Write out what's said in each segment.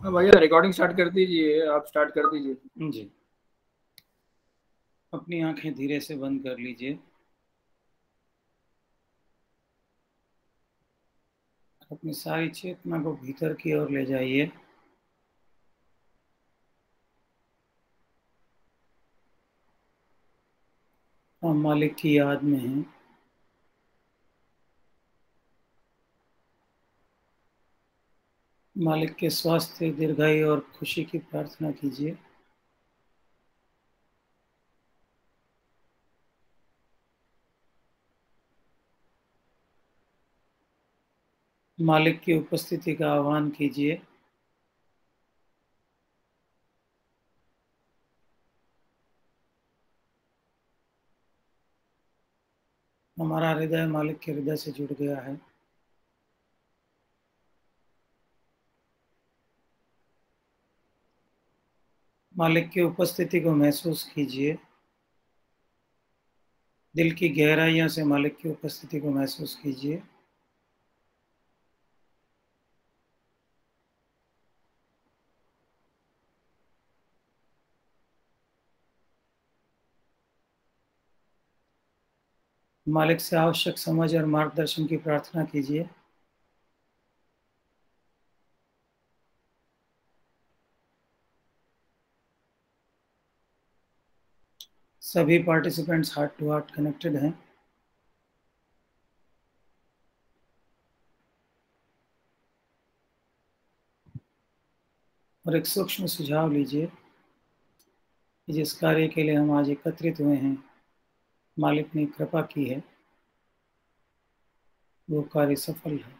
हाँ भैया, recording start कर दीजिए, आप स्टार्ट कर दीजिए। जी। अपनी आंखें धीरे से बंद कर लीजिए। अपनी सारी चेतना को भीतर की ओर ले जाइए। हम मालिक की याद में हैं। मालिक के स्वास्थ्य, दीर्घायु और खुशी की प्रार्थना कीजिए। मालिक की उपस्थिति का आह्वान कीजिए। हमारा हृदय मालिक के हृदय से जुड़ गया है। मालिक की उपस्थिति को महसूस कीजिए। दिल की गहराइयों से मालिक की उपस्थिति को महसूस कीजिए। मालिक से आवश्यक समझ और मार्गदर्शन की प्रार्थना कीजिए। सभी participants heart to heart connected हैं। और एक सूक्ष्म सुझाव लीजिए कि जिस कार्य के लिए हम आज एकत्रित हुए हैं, मालिक ने कृपा की है, वो कार्य सफल है।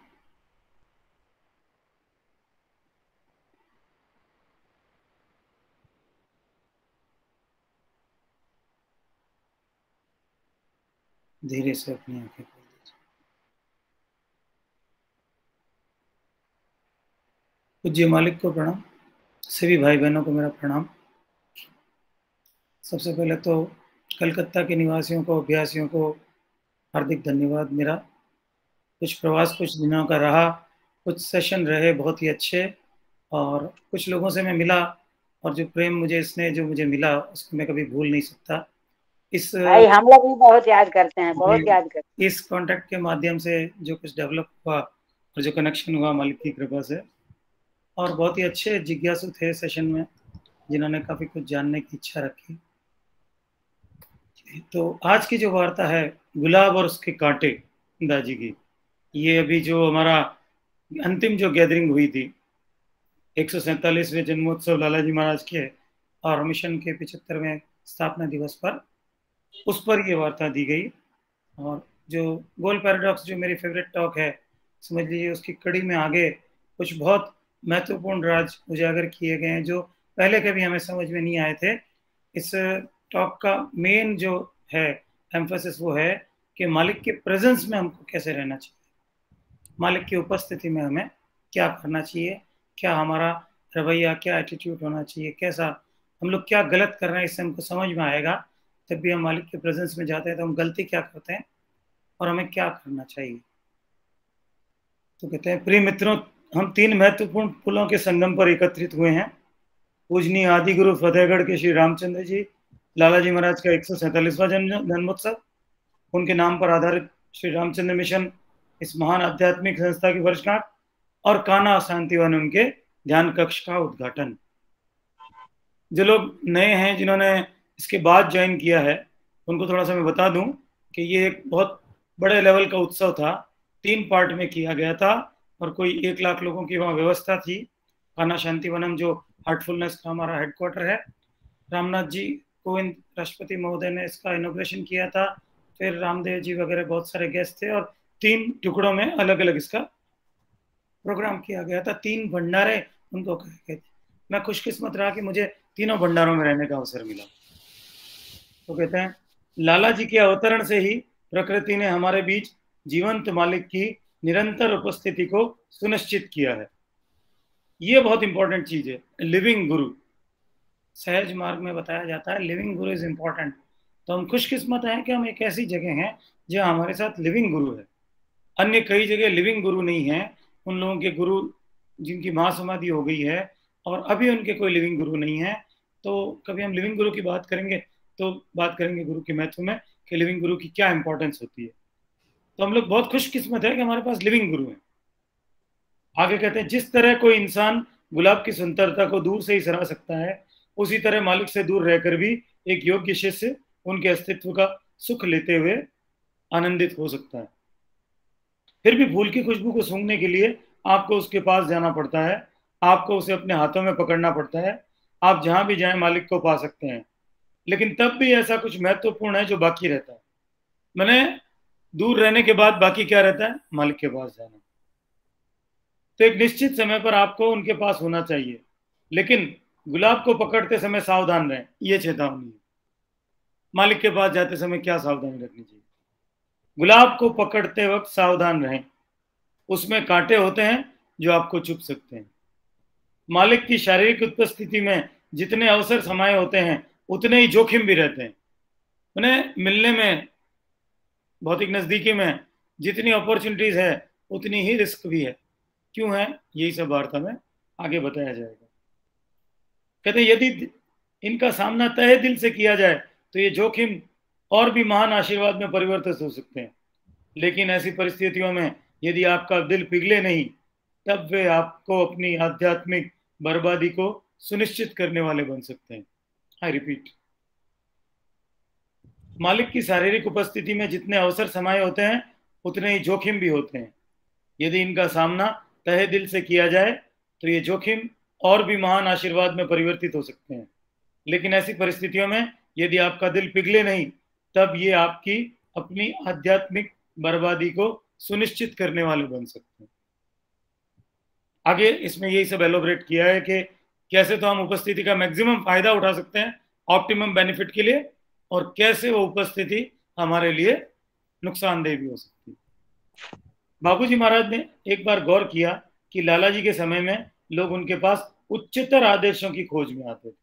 धीरे से अपनी आंखें खोल दीजिए। पूज्य मालिक को प्रणाम। सभी भाई बहनों को मेरा प्रणाम। सबसे पहले तो कलकत्ता के निवासियों को, अभ्यासियों को हार्दिक धन्यवाद मेरा। कुछ प्रवास कुछ दिनों का रहा, कुछ सेशन रहे बहुत ही अच्छे, और कुछ लोगों से मैं मिला, और जो प्रेम मुझे, स्नेह जो मुझे मिला, उसको मैं कभी भूल नहीं सकता। इस भाई हम लोग भी बहुत याद करते हैं, बहुत याद करते हैं। इस कांटेक्ट के माध्यम से जो कुछ डेवलप हुआ और जो कनेक्शन हुआ मालिक की कृपा से, और बहुत ही अच्छे जिज्ञासु थे सेशन में, जिन्होंने काफी कुछ जानने की इच्छा रखी। तो आज की जो वार्ता है, गुलाब और उसके कांटे, दाजी की, ये अभी जो हमारा अंतिम जो गैदरिंग हुई थी 147वें जन्मोत्सव लाला जी महाराज के और मिशन के 75वें स्थापना दिवस पर, उस पर ये वार्ता दी गई। और जो गोल पैराडॉक्स जो मेरी फेवरेट टॉक है, समझ लीजिए उसकी कड़ी में आगे कुछ बहुत महत्वपूर्ण राज उजागर किए गए हैं जो पहले कभी हमें समझ में नहीं आए थे। इस टॉक का मेन जो है एम्फोसिस वो है कि मालिक के प्रेजेंस में हमको कैसे रहना चाहिए, मालिक की उपस्थिति में हमें क्या करना चाहिए, क्या हमारा रवैया, क्या एटीट्यूड होना चाहिए, कैसा हम लोग क्या गलत कर रहे हैं, इससे हमको समझ में आएगा। जब भी हम मालिक के प्रेजेंस में जाते हैं तो हम गलती क्या करते हैं और हमें क्या करना चाहिए। तो कहते हैं, प्रिय मित्रों, हम 3 महत्वपूर्ण पुलों के संगम पर एकत्रित हुए हैं। पूजनीय आदि गुरु फतेहगढ़ के श्री रामचंद्र जी, लाला जी महाराज का 147वां जन्मोत्सव, उनके नाम पर आधारित श्री रामचंद्र मिशन, इस महान आध्यात्मिक संस्था की वर्षगांठ, और कान्हा शांतिवन उनके ध्यान कक्ष का उद्घाटन। जो लोग नए हैं, जिन्होंने इसके बाद ज्वाइन किया है, उनको थोड़ा सा मैं बता दूं कि ये एक बहुत बड़े लेवल का उत्सव था। 3 पार्ट में किया गया था और कोई 1 लाख लोगों की वहाँ व्यवस्था थी। कान्हा शांतिवनम जो हार्टफुलनेस का हमारा हेडक्वार्टर है, रामनाथ जी कोविंद राष्ट्रपति महोदय ने इसका इनोग्रेशन किया था। फिर रामदेव जी वगैरह बहुत सारे गेस्ट थे, और 3 टुकड़ों में अलग अलग इसका प्रोग्राम किया गया था। 3 भंडारे उनको कहे गए थे। मैं खुशकिस्मत रहा कि मुझे तीनों भंडारों में रहने का अवसर मिला। तो कहते हैं, लाला जी के अवतरण से ही प्रकृति ने हमारे बीच जीवंत मालिक की निरंतर उपस्थिति को सुनिश्चित किया है। ये बहुत इंपॉर्टेंट चीज है, लिविंग गुरु। सहज मार्ग में बताया जाता है लिविंग गुरु इज इंपॉर्टेंट। तो हम खुशकिस्मत हैं कि हम एक ऐसी जगह हैं जहाँ हमारे साथ लिविंग गुरु है। अन्य कई जगह लिविंग गुरु नहीं है। उन लोगों के गुरु जिनकी महासमाधि हो गई है, और अभी उनके कोई लिविंग गुरु नहीं है। तो कभी हम लिविंग गुरु की बात करेंगे तो बात करेंगे गुरु के महत्व में कि लिविंग गुरु की क्या इंपॉर्टेंस होती है। तो हम लोग बहुत खुशकिस्मत है कि हमारे पास लिविंग गुरु है। आगे कहते हैं, जिस तरह कोई इंसान गुलाब की सुंदरता को दूर से ही सराह सकता है, उसी तरह मालिक से दूर रहकर भी एक योग्य शिष्य उनके अस्तित्व का सुख लेते हुए आनंदित हो सकता है। फिर भी फूल की खुशबू को सूंघने के लिए आपको उसके पास जाना पड़ता है, आपको उसे अपने हाथों में पकड़ना पड़ता है। आप जहां भी जाएं मालिक को पा सकते हैं, लेकिन तब भी ऐसा कुछ महत्वपूर्ण है जो बाकी रहता है। मैंने दूर रहने के बाद बाकी क्या रहता है? मालिक के पास जाना। तो एक निश्चित समय पर आपको उनके पास होना चाहिए, लेकिन गुलाब को पकड़ते समय सावधान रहें, ये चेतावनी है। मालिक के पास जाते समय क्या सावधानी रखनी चाहिए? गुलाब को पकड़ते वक्त सावधान रहें, उसमें कांटे होते हैं जो आपको चुभ सकते हैं। मालिक की शारीरिक उपस्थिति में जितने अवसर समाये होते हैं उतने ही जोखिम भी रहते हैं। मैंने मिलने में, भौतिक नजदीकी में जितनी अपॉर्चुनिटीज है उतनी ही रिस्क भी है। क्यों है? यही सब वार्ता में आगे बताया जाएगा। कहते यदि इनका सामना तहे दिल से किया जाए तो ये जोखिम और भी महान आशीर्वाद में परिवर्तित हो सकते हैं। लेकिन ऐसी परिस्थितियों में यदि आपका दिल पिघले नहीं, तब वे आपको अपनी आध्यात्मिक बर्बादी को सुनिश्चित करने वाले बन सकते हैं। आई रिपीट, मालिक की शारीरिक उपस्थिति में जितने अवसर समाये होते हैं उतने ही जोखिम भी होते हैं। यदि इनका सामना तहे दिल से किया जाए तो ये जोखिम और भी महान आशीर्वाद में परिवर्तित हो सकते हैं। लेकिन ऐसी परिस्थितियों में यदि आपका दिल पिघले नहीं, तब ये आपकी अपनी आध्यात्मिक बर्बादी को सुनिश्चित करने वाले बन सकते हैं। आगे इसमें यही सब एलोबरेट किया है कि कैसे तो हम उपस्थिति का मैक्सिमम फायदा उठा सकते हैं ऑप्टिमम बेनिफिट के लिए, और कैसे वो उपस्थिति हमारे लिए नुकसानदेह भी हो सकती है। बाबूजी महाराज ने एक बार गौर किया कि लाला जी के समय में लोग उनके पास उच्चतर आदर्शों की खोज में आते थे।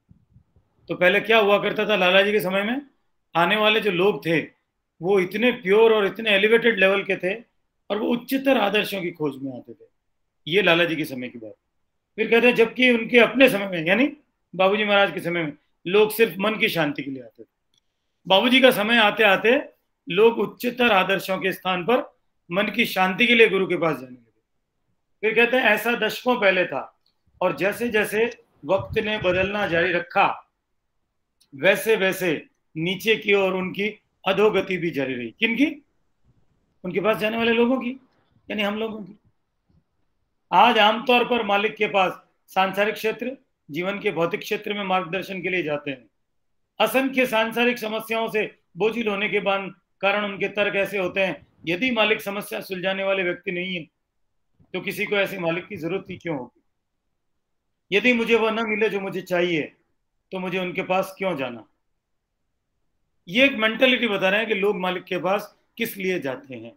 तो पहले क्या हुआ करता था? लाला जी के समय में आने वाले जो लोग थे वो इतने प्योर और इतने एलिवेटेड लेवल के थे और वो उच्चतर आदर्शों की खोज में आते थे। ये लाला जी के समय की बात। फिर कहते हैं जबकि उनके अपने समय में, यानी बाबूजी महाराज के समय में, लोग सिर्फ मन की शांति के लिए आते थे। बाबूजी का समय आते आते लोग उच्चतर आदर्शों के स्थान पर मन की शांति के लिए गुरु के पास जाने लगे। फिर कहते हैं ऐसा दशकों पहले था, और जैसे जैसे वक्त ने बदलना जारी रखा वैसे वैसे नीचे की ओर उनकी अधोगति भी जारी रही। किनकी? उनके पास जाने वाले लोगों की, यानी हम लोगों की। आज आमतौर पर मालिक के पास सांसारिक क्षेत्र, जीवन के भौतिक क्षेत्र में मार्गदर्शन के लिए जाते हैं। असंख्य सांसारिक समस्याओं से बोझिल होने के कारण उनके तर्क ऐसे होते हैं, यदि मालिक समस्या सुलझाने वाले व्यक्ति नहीं है तो किसी को ऐसे मालिक की जरूरत ही क्यों होगी? यदि मुझे वह न मिले जो मुझे चाहिए तो मुझे उनके पास क्यों जाना? ये एक मेंटालिटी बता रहे हैं कि लोग मालिक के पास किस लिए जाते हैं,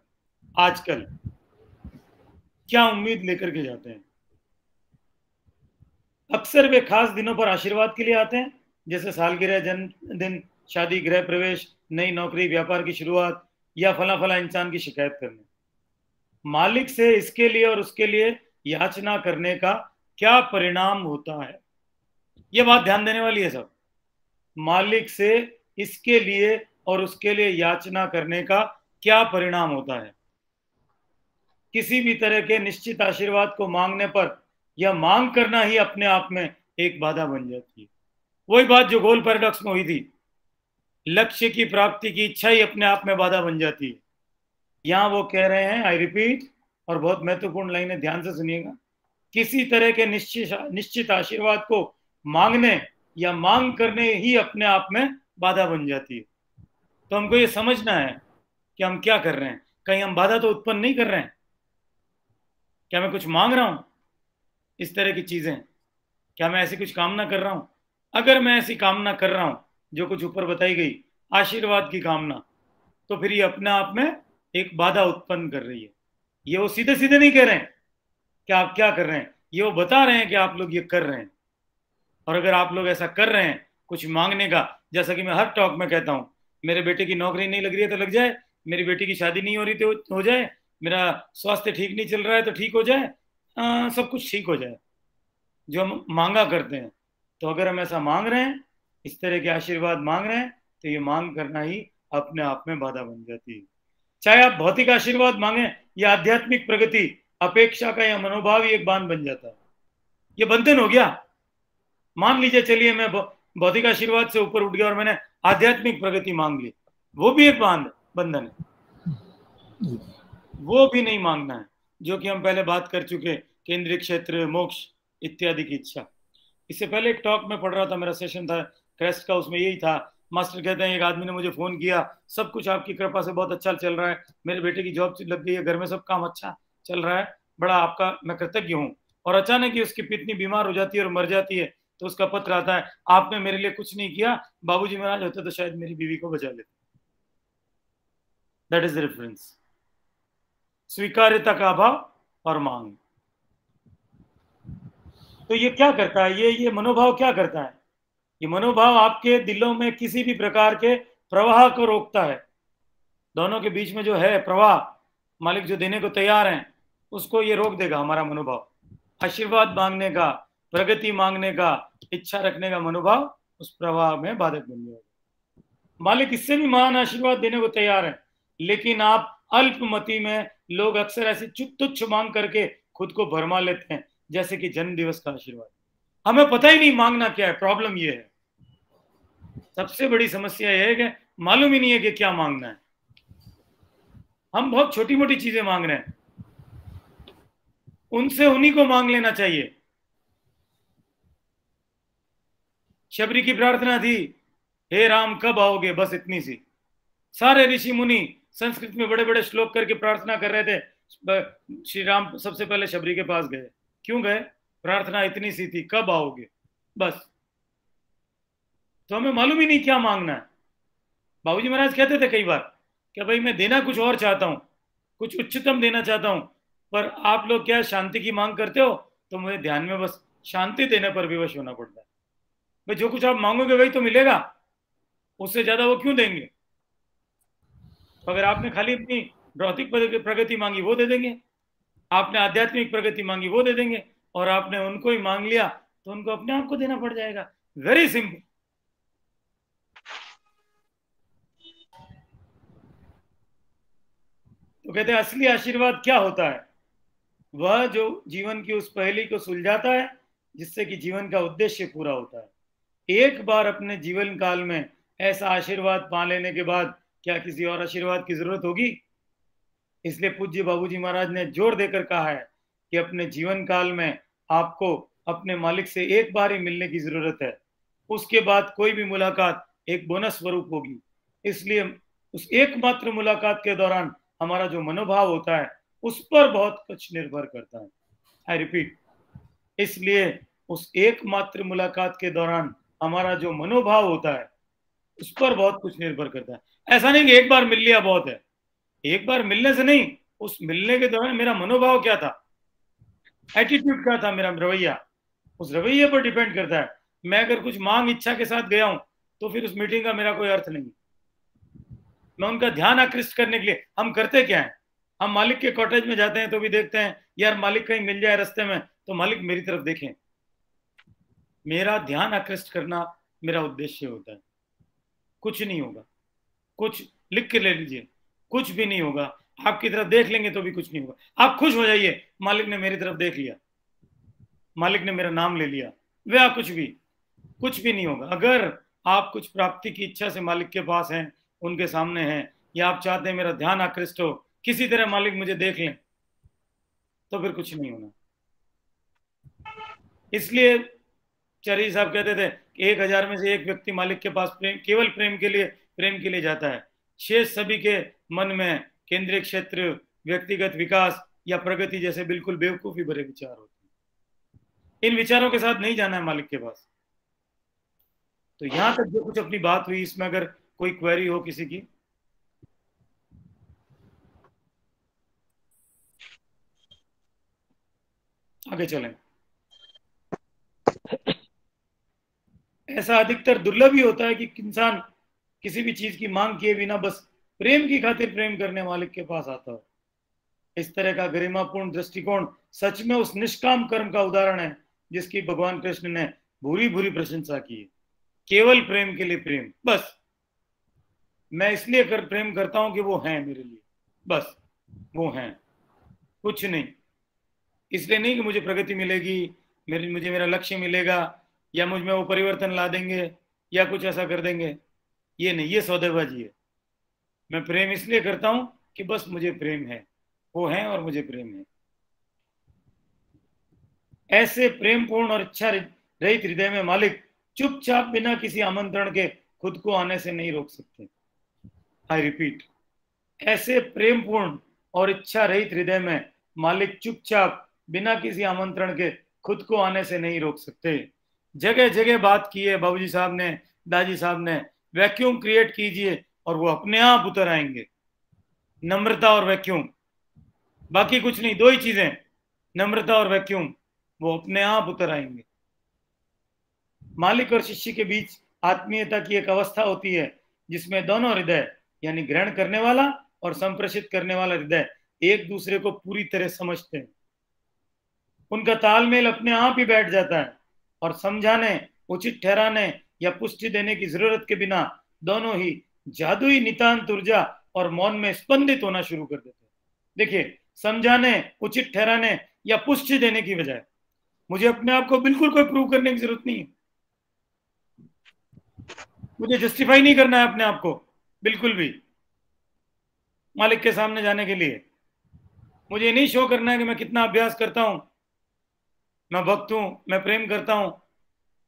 आजकल क्या उम्मीद लेकर के जाते हैं। अक्सर वे खास दिनों पर आशीर्वाद के लिए आते हैं, जैसे सालगिरह, जन्मदिन, शादी, गृह प्रवेश, नई नौकरी, व्यापार की शुरुआत, या फला फला इंसान की शिकायत करने। मालिक से इसके लिए और उसके लिए याचना करने का क्या परिणाम होता है? यह बात ध्यान देने वाली है सब। मालिक से इसके लिए और उसके लिए याचना करने का क्या परिणाम होता है? किसी भी तरह के निश्चित आशीर्वाद को मांगने पर यह मांग करना ही अपने आप में एक बाधा बन जाती है। वही बात जो गोल पैराडॉक्स में हुई थी, लक्ष्य की प्राप्ति की इच्छा ही अपने आप में बाधा बन जाती है। यहां वो कह रहे हैं, आई रिपीट, और बहुत महत्वपूर्ण लाइन है, ध्यान से सुनिएगा, किसी तरह के निश्चित आशीर्वाद को मांगने या मांग करने ही अपने आप में बाधा बन जाती है। तो हमको ये समझना है कि हम क्या कर रहे हैं। कहीं हम बाधा तो उत्पन्न नहीं कर रहे हैं? क्या मैं कुछ मांग रहा हूं इस तरह की चीजें? क्या मैं ऐसी कुछ कामना कर रहा हूं? अगर मैं ऐसी कामना कर रहा हूं जो कुछ ऊपर बताई गई आशीर्वाद की कामना, तो फिर ये अपने आप में एक बाधा उत्पन्न कर रही है। ये वो सीधे सीधे नहीं कह रहे हैं कि आप क्या कर रहे हैं, ये वो बता रहे हैं कि आप लोग ये कर रहे हैं। और अगर आप लोग ऐसा कर रहे हैं कुछ मांगने का, जैसा कि मैं हर टॉक में कहता हूं, मेरे बेटे की नौकरी नहीं लग रही है तो लग जाए, मेरी बेटी की शादी नहीं हो रही तो हो जाए, मेरा स्वास्थ्य ठीक नहीं चल रहा है तो ठीक हो जाए, सब कुछ ठीक हो जाए। जो हम मांगा करते हैं। तो अगर हम ऐसा मांग रहे हैं, इस तरह के आशीर्वाद मांग रहे हैं, तो ये मांग करना ही अपने आप में बाधा बन जाती है। चाहे आप भौतिक आशीर्वाद मांगे या आध्यात्मिक प्रगति, अपेक्षा का या मनोभाव ही एक बांध बन जाता है। ये बंधन हो गया। मान लीजिए, चलिए मैं भौतिक आशीर्वाद से ऊपर उठ गया और मैंने आध्यात्मिक प्रगति मांग ली, वो भी एक बंधन है। वो भी नहीं मांगना है, जो कि हम पहले बात कर चुके, केंद्रीय क्षेत्र, मोक्ष इत्यादि की इच्छा। इससे पहले एक टॉक में पढ़ रहा था, मेरा सेशन था क्रेस्ट का, उसमें यही था। मास्टर कहते हैं, एक आदमी ने मुझे फोन किया, सब कुछ आपकी कृपा से बहुत अच्छा चल रहा है, मेरे बेटे की जॉब लग गई है, घर में सब काम अच्छा चल रहा है, बड़ा आपका मैं कृतज्ञ हूँ। और अचानक ही उसकी पत्नी बीमार हो जाती है और मर जाती है, तो उसका पत्र आता है, आपने मेरे लिए कुछ नहीं किया, बाबूजी महाराज होते तो शायद मेरी बीवी को बचा लेते। दैट इज द डिफरेंस, स्वीकार्यता का अभाव और मांग। तो ये क्या करता है, ये मनोभाव क्या करता है? ये मनोभाव आपके दिलों में किसी भी प्रकार के प्रवाह को रोकता है। दोनों के बीच में जो है प्रवाह, मालिक जो देने को तैयार हैं, उसको ये रोक देगा हमारा मनोभाव। आशीर्वाद मांगने का, प्रगति मांगने का, इच्छा रखने का मनोभाव उस प्रवाह में बाधक बन जाएगा। मालिक इससे भी महान आशीर्वाद देने को तैयार है, लेकिन आप अल्पमति में, लोग अक्सर ऐसे तुच्छ मांग करके खुद को भरमा लेते हैं, जैसे कि जन्म दिवस का आशीर्वाद। हमें पता ही नहीं मांगना क्या है। प्रॉब्लम ये है, सबसे बड़ी समस्या यह है कि मालूम ही नहीं है कि क्या मांगना है। हम बहुत छोटी मोटी चीजें मांग रहे हैं, उनसे उन्हीं को मांग लेना चाहिए। शबरी की प्रार्थना थी, हे राम कब आओगे, बस इतनी सी। सारे ऋषि मुनि संस्कृत में बड़े बड़े श्लोक करके प्रार्थना कर रहे थे, श्री राम सबसे पहले शबरी के पास गए। क्यों गए? प्रार्थना इतनी सी थी, कब आओगे, बस। तो हमें मालूम ही नहीं क्या मांगना है। बाबूजी महाराज कहते थे कई बार कि भाई मैं देना कुछ और चाहता हूं, कुछ उच्चतम देना चाहता हूं, पर आप लोग क्या शांति की मांग करते हो, तो मुझे ध्यान में बस शांति देने पर विवश होना पड़ता है। भाई जो कुछ आप मांगोगे वही तो मिलेगा, उससे ज्यादा वो क्यों देंगे? तो अगर आपने खाली अपनी भौतिक प्रगति मांगी वो दे देंगे, आपने आध्यात्मिक प्रगति मांगी वो दे देंगे, और आपने उनको ही मांग लिया तो उनको अपने आप को देना पड़ जाएगा। Very simple. तो कहते हैं असली आशीर्वाद क्या होता है? वह जो जीवन की उस पहेली को सुलझाता है, जिससे कि जीवन का उद्देश्य पूरा होता है। एक बार अपने जीवन काल में ऐसा आशीर्वाद पा लेने के बाद क्या किसी और आशीर्वाद की जरूरत होगी? इसलिए पूज्य बाबूजी महाराज ने जोर देकर कहा है कि अपने जीवन काल में आपको अपने मालिक से एक बार ही मिलने की जरूरत है, उसके बाद कोई भी मुलाकात एक बोनस स्वरूप होगी। इसलिए उस एकमात्र मुलाकात के दौरान हमारा जो मनोभाव होता है उस पर बहुत कुछ निर्भर करता है। आई रिपीट, इसलिए उस एकमात्र मुलाकात के दौरान हमारा जो मनोभाव होता है उस पर बहुत कुछ निर्भर करता है। ऐसा नहीं कि एक बार मिल लिया बहुत है, एक बार मिलने से नहीं, उस मिलने के दौरान मेरा मनोभाव क्या था, एटीट्यूड क्या था, मेरा रवैया, उस रवैये पर डिपेंड करता है। मैं अगर कुछ मांग इच्छा के साथ गया हूं तो फिर उस मीटिंग का मेरा कोई अर्थ नहीं। मैं उनका ध्यान आकृष्ट करने के लिए, हम करते क्या है, हम मालिक के कॉटेज में जाते हैं तो भी देखते हैं यार मालिक कहीं मिल जाए रास्ते में तो मालिक मेरी तरफ देखें। मेरा ध्यान आकृष्ट करना मेरा उद्देश्य होता है। कुछ नहीं होगा, कुछ लिख के ले लीजिए, कुछ भी नहीं होगा। आपकी तरफ देख लेंगे तो भी कुछ नहीं होगा। आप खुश हो जाइए, मालिक ने मेरी तरफ देख लिया, मालिक ने मेरा नाम ले लिया, वह कुछ भी नहीं होगा। अगर आप कुछ प्राप्ति की इच्छा से मालिक के पास हैं, उनके सामने हैं, या आप चाहते हैं मेरा ध्यान आकृष्ट हो, किसी तरह मालिक मुझे देख लें, तो फिर कुछ नहीं होना। इसलिए चरी साहब कहते थे कि 1000 में से एक व्यक्ति मालिक के पास केवल प्रेम के लिए जाता है। शेष सभी के मन में केंद्रीय क्षेत्र, व्यक्तिगत विकास या प्रगति जैसे बिल्कुल बेवकूफी भरे विचार होते हैं। इन विचारों के साथ नहीं जाना है मालिक के पास। तो यहां तक जो कुछ अपनी बात हुई, इसमें अगर कोई क्वेरी हो किसी की? आगे चलें। ऐसा अधिकतर दुर्लभ ही होता है कि इंसान किसी भी चीज की मांग किए बिना बस प्रेम की खातिर प्रेम करने मालिक के पास आता है। इस तरह का गरिमापूर्ण दृष्टिकोण सच में उस निष्काम कर्म का उदाहरण है जिसकी भगवान कृष्ण ने भूरी भूरी प्रशंसा की है। केवल प्रेम के लिए प्रेम, बस मैं इसलिए प्रेम करता हूं कि वो हैं मेरे लिए, बस वो हैं, कुछ नहीं। इसलिए नहीं कि मुझे प्रगति मिलेगी, मुझे मेरा लक्ष्य मिलेगा, या मुझ में वो परिवर्तन ला देंगे, या कुछ ऐसा कर देंगे, ये नहीं, ये सौदेबाजी है। मैं प्रेम इसलिए करता हूं कि बस मुझे प्रेम है, वो है और मुझे प्रेम है। ऐसे प्रेमपूर्ण और इच्छा रहित हृदय में मालिक चुपचाप बिना किसी आमंत्रण के खुद को आने से नहीं रोक सकते। आई रिपीट, ऐसे प्रेमपूर्ण और इच्छा रहित हृदय में मालिक चुपचाप बिना किसी आमंत्रण के खुद को आने से नहीं रोक सकते। जगह जगह बात की है बाबूजी साहब ने, दादी साहब ने, वैक्यूम क्रिएट कीजिए और वो अपने आप उतर आएंगे। नम्रता और वैक्यूम, बाकी कुछ नहीं, दो ही चीजें, नम्रता और वैक्यूम, वो अपने आप उतर आएंगे। मालिक और शिष्य के बीच आत्मीयता की एक अवस्था होती है जिसमें दोनों हृदय, यानी ग्रहण करने वाला और संप्रेषित करने वाला हृदय, एक दूसरे को पूरी तरह समझते हैं। उनका तालमेल अपने आप ही बैठ जाता है और समझाने, उचित ठहराने या पुष्टि देने की जरूरत के बिना दोनों ही जादुई नितांत ऊर्जा और मौन में स्पंदित होना शुरू कर देते हैं। देखिए, समझाने, उचित ठहराने या पुष्टि देने की बजाय मुझे अपने आप को बिल्कुल कोई प्रूव करने की जरूरत नहीं है। मुझे जस्टिफाई नहीं करना है अपने आप को बिल्कुल भी मालिक के सामने जाने के लिए। मुझे नहीं शो करना है कि मैं कितना अभ्यास करता हूं, मैं भक्त हूं, मैं प्रेम करता हूं,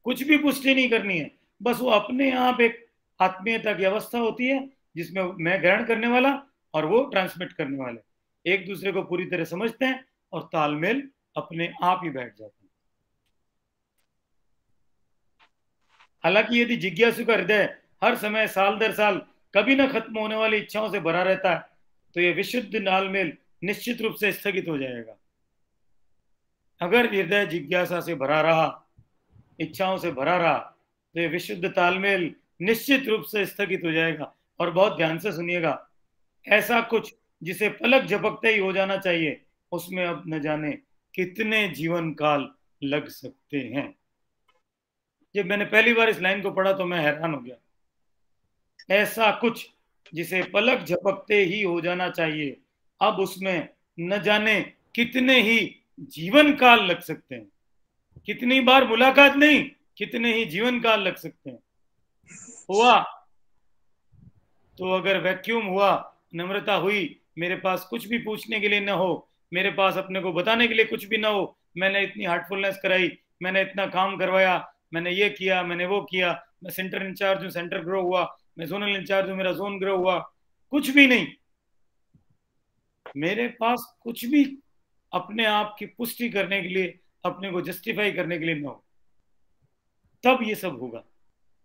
कुछ भी पुष्टि नहीं करनी है। बस वो अपने आप एक आत्मीयता की अवस्था होती है जिसमें मैं ग्रहण करने वाला और वो ट्रांसमिट करने वाले एक दूसरे को पूरी तरह समझते हैं और तालमेल अपने आप ही बैठ जाता है। हालांकि यदि जिज्ञासु का हृदय हर समय साल दर साल कभी न खत्म होने वाली इच्छाओं से भरा रहता है तो यह विशुद्ध तालमेल निश्चित रूप से स्थगित हो जाएगा। अगर हृदय जिज्ञासा से भरा रहा, इच्छाओं से भरा रहा, तो यह विशुद्ध तालमेल निश्चित रूप से स्थगित हो जाएगा। और बहुत ध्यान से सुनिएगा, ऐसा कुछ जिसे पलक झपकते ही हो जाना चाहिए, उसमें अब न जाने कितने जीवन काल लग सकते हैं। जब मैंने पहली बार इस लाइन को पढ़ा तो मैं हैरान हो गया। ऐसा कुछ जिसे पलक झपकते ही हो जाना चाहिए, अब उसमें न जाने कितने ही जीवन काल लग सकते हैं। कितनी बार मुलाकात नहीं, कितने ही जीवन काल लग सकते हैं। हुआ तो अगर वैक्यूम हुआ, नम्रता हुई, मेरे पास कुछ भी पूछने के लिए न हो, मेरे पास अपने को बताने के लिए कुछ भी ना हो, मैंने इतनी हार्टफुलनेस कराई, मैंने इतना काम करवाया, मैंने ये किया, मैंने वो किया, मैं सेंटर इंचार्ज हूँ, सेंटर ग्रो हुआ, मैं जोनल इंचार्ज हूँ, मेरा जोन ग्रो हुआ, कुछ भी नहीं, मेरे पास कुछ भी अपने आप की पुष्टि करने के लिए, अपने को जस्टिफाई करने के लिए न हो, तब ये सब होगा।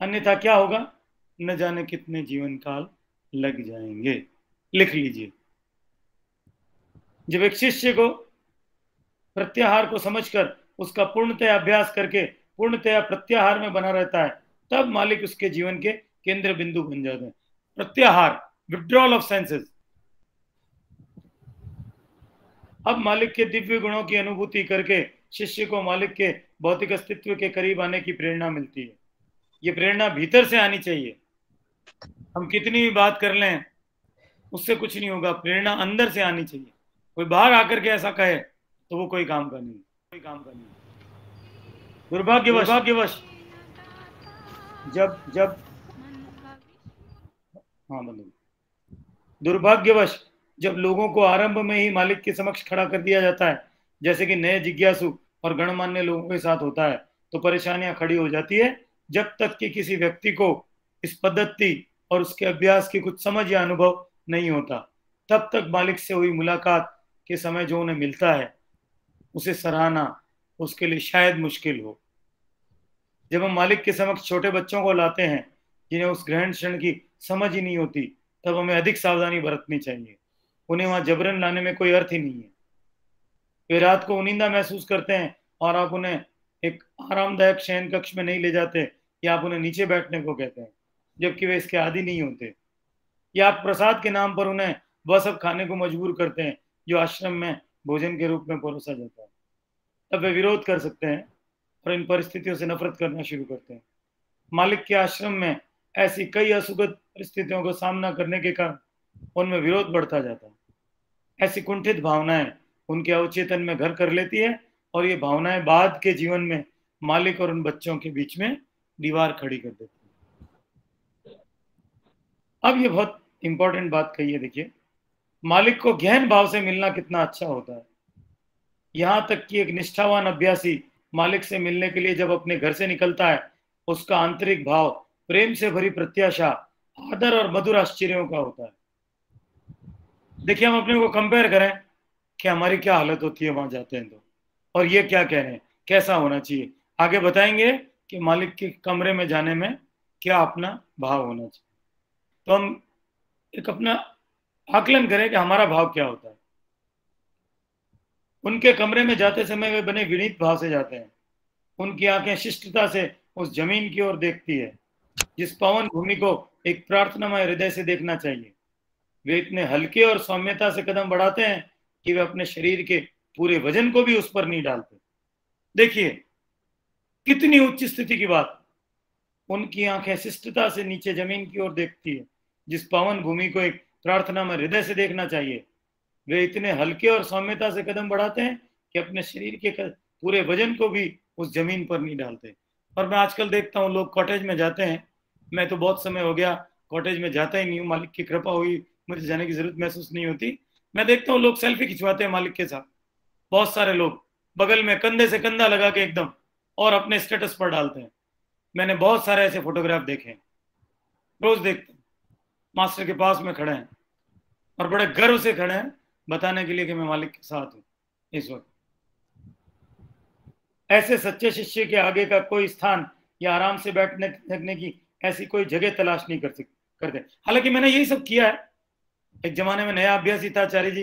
अन्यथा क्या होगा, न जाने कितने जीवन काल लग जाएंगे। लिख लीजिए, जब एक शिष्य को प्रत्याहार को समझकर उसका पूर्णतया अभ्यास करके पूर्णतया प्रत्याहार में बना रहता है, तब मालिक उसके जीवन के केंद्र बिंदु बन जाते हैं। प्रत्याहार, विड्रॉल ऑफ सेंसेस। अब मालिक के दिव्य गुणों की अनुभूति करके शिष्य को मालिक के भौतिक अस्तित्व के करीब आने की प्रेरणा मिलती है। ये प्रेरणा भीतर से आनी चाहिए। हम कितनी भी बात कर लें उससे कुछ नहीं होगा, प्रेरणा अंदर से आनी चाहिए। कोई बाहर आकर के ऐसा कहे तो वो कोई काम का नहीं, कोई काम का नहीं। दुर्भाग्यवश जब दुर्भाग्यवश जब लोगों को आरंभ में ही मालिक के समक्ष खड़ा कर दिया जाता है, जैसे कि नए जिज्ञासु और गणमान्य लोगों के साथ होता है, तो परेशानियां खड़ी हो जाती है। जब तक कि किसी व्यक्ति को इस पद्धति और उसके अभ्यास की कुछ समझ या अनुभव नहीं होता, तब तक मालिक से हुई मुलाकात के समय जो उन्हें मिलता है उसे सराहना उसके लिए शायद मुश्किल हो। जब हम मालिक के समक्ष छोटे बच्चों को लाते हैं जिन्हें उस ग्रहण क्षण की समझ ही नहीं होती, तब हमें अधिक सावधानी बरतनी चाहिए। उन्हें वहां जबरन लाने में कोई अर्थ ही नहीं है। वे रात को उनिंदा महसूस करते हैं और आप उन्हें एक आरामदायक शयन कक्ष में नहीं ले जाते, या आप उन्हें नीचे बैठने को कहते हैं जबकि वे इसके आदी नहीं होते, या आप प्रसाद के नाम पर उन्हें वह सब खाने को मजबूर करते हैं जो आश्रम में भोजन के रूप में परोसा जाता है। तब वे विरोध कर सकते हैं, और इन परिस्थितियों से नफरत करना शुरू करते हैं। मालिक के आश्रम में ऐसी कई असुखद परिस्थितियों का सामना करने के कारण उनमें विरोध बढ़ता जाता है। ऐसी कुंठित भावनाएं उनके अवचेतन में घर कर लेती है और ये भावनाएं बाद के जीवन में मालिक और उन बच्चों के बीच में दीवार खड़ी कर देती है। अब ये बहुत इंपॉर्टेंट बात कही है, देखिए, मालिक को गहन भाव से मिलना कितना अच्छा होता है। यहां तक कि एक निष्ठावान अभ्यासी मालिक से मिलने के लिए जब अपने घर से निकलता है, उसका आंतरिक भाव प्रेम से भरी प्रत्याशा, आदर और मधुर आश्चर्यों का होता है। देखिए, हम अपने को कंपेयर करें कि हमारी क्या हालत होती है वहां जाते हैं तो, और ये क्या कह रहे हैं, कैसा होना चाहिए। आगे बताएंगे कि मालिक के कमरे में जाने में क्या अपना भाव होना चाहिए। तो हम एक अपना आकलन करें कि हमारा भाव क्या होता है। उनके कमरे में जाते समय वे बने विनीत भाव से जाते हैं। उनकी आंखें शिष्टता से उस जमीन की ओर देखती है जिस पावन भूमि को एक प्रार्थनामय हृदय से देखना चाहिए। वे इतने हल्के और सौम्यता से कदम बढ़ाते हैं कि वे अपने शरीर के पूरे वजन को भी उस पर नहीं डालते। देखिए कितनी उच्च स्थिति की बात। उनकी आंखें शिष्टता से नीचे जमीन की ओर देखती है जिस पावन भूमि को एक प्रार्थना में हृदय से देखना चाहिए। वे इतने हल्के और सौम्यता से कदम बढ़ाते हैं कि अपने शरीर के पूरे वजन को भी उस जमीन पर नहीं डालते। और मैं आजकल देखता हूँ लोग कॉटेज में जाते हैं, मैं तो बहुत समय हो गया कॉटेज में जाता ही नहीं हूँ, मालिक की कृपा हुई मुझे जाने की जरूरत महसूस नहीं होती। मैं देखता हूँ लोग सेल्फी खिंचवाते हैं मालिक के साथ, बहुत सारे लोग बगल में कंधे से कंधा लगा के एकदम, और अपने स्टेटस पर डालते हैं। मैंने बहुत सारे ऐसे फोटोग्राफ देखे हैं, रोज देखते हैं। मास्टर के पास में खड़े हैं और बड़े गर्व से खड़े हैं बताने के लिए कि मैं मालिक के साथ हूं इस वक्त। ऐसे सच्चे शिष्य के आगे का कोई स्थान या आराम से बैठने लगने की ऐसी कोई जगह तलाश नहीं करते। हालांकि मैंने यही सब किया है। एक जमाने में नया अभ्यासी था आचार्य जी,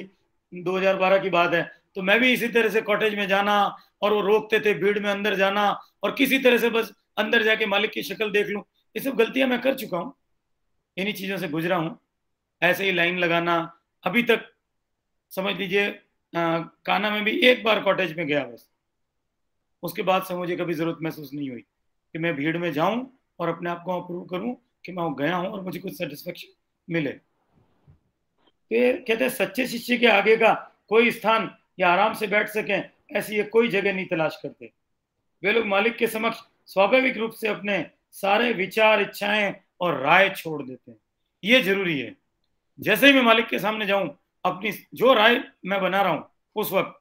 2012 की बात है, तो मैं भी इसी तरह से कॉटेज में जाना, और वो रोकते थे भीड़ में अंदर जाना, और किसी तरह से बस अंदर जाके मालिक की शक्ल देख लूं। ये सब गलतियां मैं कर चुका हूं, इन्हीं चीजों से गुजरा हूं। ऐसे ही लाइन लगाना, अभी तक समझ लीजिए काना में भी एक बार कॉटेज में गया बस, उसके बाद से मुझे कभी जरूरत महसूस नहीं हुई कि मैं भीड़ में जाऊं और अपने आप को अप्रूव करूं कि मैं गया हूं और मुझे कुछ सेटिस्फेक्शन मिले। फिर कहते हैं सच्चे शिष्य के आगे का कोई स्थान या आराम से बैठ सकें ऐसी ये कोई जगह नहीं तलाश करते। वे लोग मालिक के समक्ष स्वाभाविक रूप से अपने सारे विचार, इच्छाएं और राय छोड़ देते हैं। ये जरूरी है। जैसे ही मैं मालिक के सामने जाऊं, अपनी जो राय मैं बना रहा हूं उस वक्त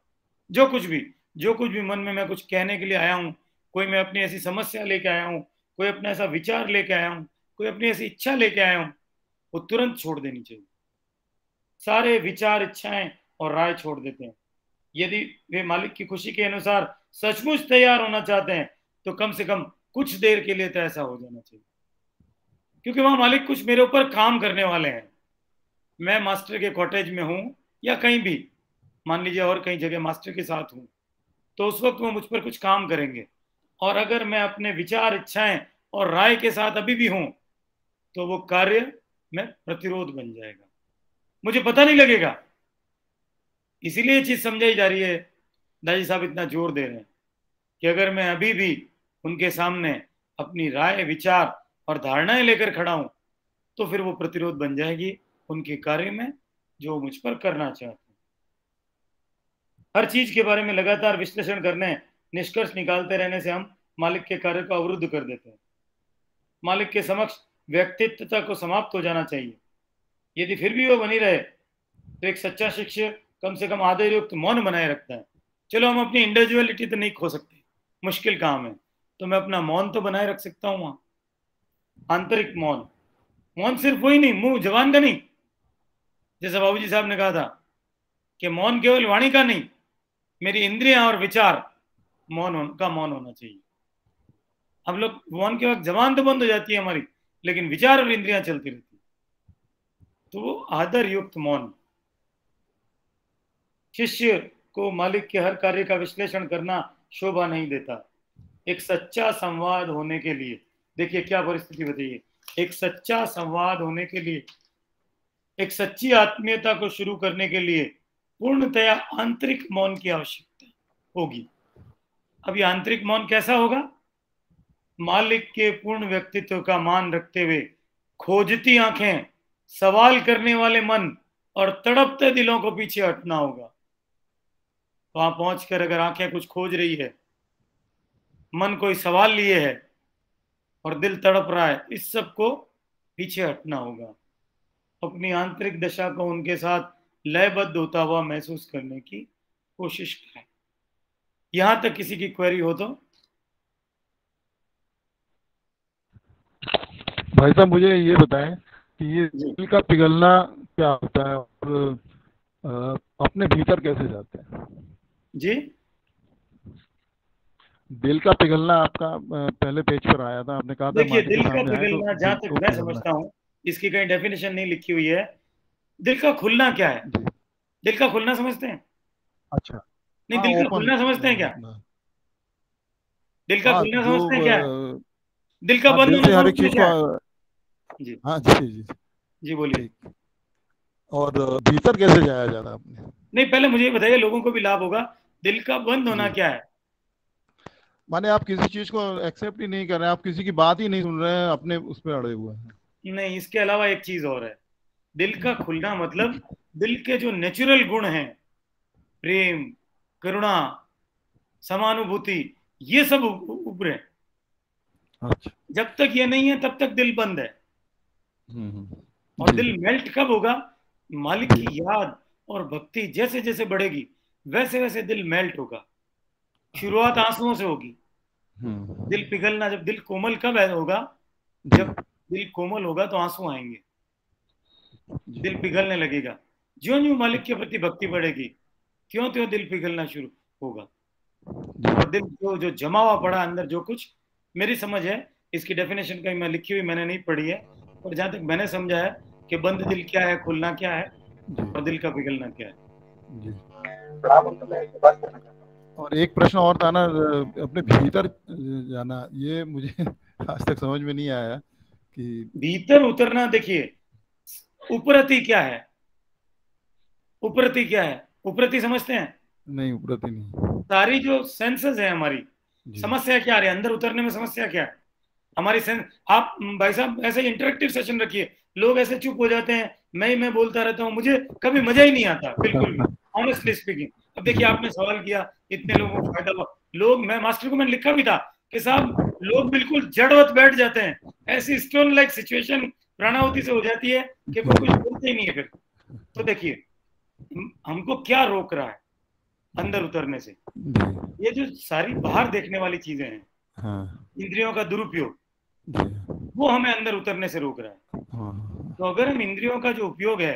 जो कुछ भी मन में मैं कुछ कहने के लिए आया हूं, कोई मैं अपनी ऐसी समस्या लेके आया हूं, कोई अपना ऐसा विचार लेके आया हूं, कोई अपनी ऐसी इच्छा लेके आया हूं, वो तुरंत छोड़ देनी चाहिए। सारे विचार, इच्छाएं और राय छोड़ देते हैं। यदि वे मालिक की खुशी के अनुसार सचमुच तैयार होना चाहते हैं तो कम से कम कुछ देर के लिए तो ऐसा हो जाना चाहिए, क्योंकि वहां मालिक कुछ मेरे ऊपर काम करने वाले हैं। मैं मास्टर के कॉटेज में हूं या कहीं भी, मान लीजिए और कहीं जगह मास्टर के साथ हूं, तो उस वक्त वो मुझ पर कुछ काम करेंगे। और अगर मैं अपने विचार, इच्छाएं और राय के साथ अभी भी हूं तो वो कार्य में प्रतिरोध बन जाएगा, मुझे पता नहीं लगेगा। इसीलिए ये चीज समझाई जा रही है, दादी साहब इतना जोर दे रहे हैं कि अगर मैं अभी भी उनके सामने अपनी राय, विचार और धारणाएं लेकर खड़ा हूं तो फिर वो प्रतिरोध बन जाएगी उनके कार्य में जो मुझ पर करना चाहते हैं। हर चीज के बारे में लगातार विश्लेषण करने, निष्कर्ष निकालते रहने से हम मालिक के कार्य को अवरुद्ध कर देते हैं। मालिक के समक्ष व्यक्तित्वता को समाप्त हो जाना चाहिए। यदि फिर भी वो बनी रहे तो एक सच्चा शिष्य कम से कम आदरयुक्त मौन बनाए रखता है। चलो हम अपनी इंडिविजुअलिटी तो नहीं खो सकते, मुश्किल काम है, तो मैं अपना मौन तो बनाए रख सकता हूं वहां, आंतरिक मौन। मौन सिर्फ वही नहीं, मुंह जबान का नहीं, जैसे बाबूजी साहब ने कहा था कि मौन केवल वाणी का नहीं, मेरी इंद्रियां और विचार मौन होना चाहिए। हम लोग मौन के वक्त जबान तो बंद हो जाती है हमारी, लेकिन विचार और इंद्रियां चलती रहती है, तो वो आदर युक्त मौन। शिष्य को मालिक के हर कार्य का विश्लेषण करना शोभा नहीं देता। एक सच्चा संवाद होने के लिए, देखिए क्या परिस्थिति बताइए, एक सच्चा संवाद होने के लिए, एक सच्ची आत्मीयता को शुरू करने के लिए पूर्णतया आंतरिक मौन की आवश्यकता होगी। अब ये आंतरिक मौन कैसा होगा? मालिक के पूर्ण व्यक्तित्व का मान रखते हुए खोजती आंखें, सवाल करने वाले मन और तड़पते दिलों को पीछे हटना होगा। वहां पहुंचकर अगर आंखें कुछ खोज रही है, मन कोई सवाल लिए है और दिल तड़प रहा है, इस सब को पीछे हटना होगा। अपनी आंतरिक दशा को उनके साथ लयबद्ध होता हुआ महसूस करने की कोशिश करें। यहां तक किसी की क्वेरी हो तो? भाई साहब मुझे ये बताएं कि ये दिल का पिघलना क्या होता है और अपने भीतर कैसे जाते हैं? जी, दिल का पिघलना आपका पहले पेज पर आया था, आपने कहा था देखिए दिल का पिघलना, जहां तक मैं समझता हूँ, इसकी कहीं डेफिनेशन नहीं लिखी हुई है। दिल का खुलना क्या है? दिल का खुलना समझते हैं? अच्छा, नहीं, दिल का खुलना समझते हैं क्या? दिल का खुलना समझते हैं क्या? दिल का बंद होना हर एक चीज क्या? जी हाँ जी जी जी बोलिए। और भीतर कैसे जाया जा रहा है आपने? नहीं, पहले मुझे बताइए, लोगों को भी लाभ होगा। दिल का बंद होना क्या है? माने आप किसी चीज को एक्सेप्ट ही नहीं कर रहे हैं, आप किसी की बात ही नहीं सुन रहे हैं, अपने उस पर अड़े हुए हैं। नहीं, इसके अलावा एक चीज और है। दिल का खुलना मतलब दिल के जो नेचुरल गुण हैं, प्रेम, करुणा, समानुभूति, ये सब उभरे। अच्छा। जब तक ये नहीं है तब तक दिल बंद है। और दिल मेल्ट कब होगा? मालिक की याद और भक्ति जैसे जैसे बढ़ेगी वैसे वैसे दिल मेल्ट होगा। शुरुआत आंसुओं से होगी। दिल पिघलना, जब दिल कोमल कब होगा? जब दिल कोमल होगा तो आंसू आएंगे, दिल पिघलने लगेगा। ज्यों ज्यों मालिक के प्रति भक्ति बढ़ेगी त्यों त्यों दिल पिघलना शुरू होगा। और दिल जो जमा हुआ पड़ा अंदर, जो कुछ मेरी समझ है, इसकी डेफिनेशन कहीं मैं लिखी हुई मैंने नहीं पढ़ी है, और जहां तक मैंने समझा है कि बंद दिल क्या है, खुलना क्या है, और दिल का पिघलना क्या है। और एक प्रश्न और था ना, अपने भीतर जाना, ये मुझे आज तक समझ में नहीं आया कि भीतर उतरना। देखिए, उपरति क्या है? उपरति क्या है? उपरति समझते हैं? नहीं, उपरति नहीं। सारी जो सेंसेस है हमारी, समस्या क्या आ रही है अंदर उतरने में? समस्या क्या है हमारी सेंस? आप भाई साहब ऐसे इंटरेक्टिव सेशन रखिए, लोग ऐसे चुप हो जाते हैं, मैं बोलता रहता हूँ, मुझे कभी मजा ही नहीं आता, बिल्कुल भी, ऑनेस्टली स्पीकिंग। अब देखिए, आपने सवाल किया, इतने लोगों को फायदा हुआ। लोग, मैं मास्टर को मैंने लिखा भी था कि साहब लोग बिल्कुल जड़वत बैठ जाते हैं, ऐसी स्टोन लाइक सिचुएशन प्राणाहुति से हो जाती है कि वो कुछ बोलते ही नहीं है फिर। तो देखिए, हमको क्या रोक रहा है अंदर उतरने से? ये जो सारी बाहर देखने वाली चीजें हैं, इंद्रियों का दुरुपयोग, वो हमें अंदर उतरने से रोक रहा है। तो अगर हम इंद्रियों का जो उपयोग है,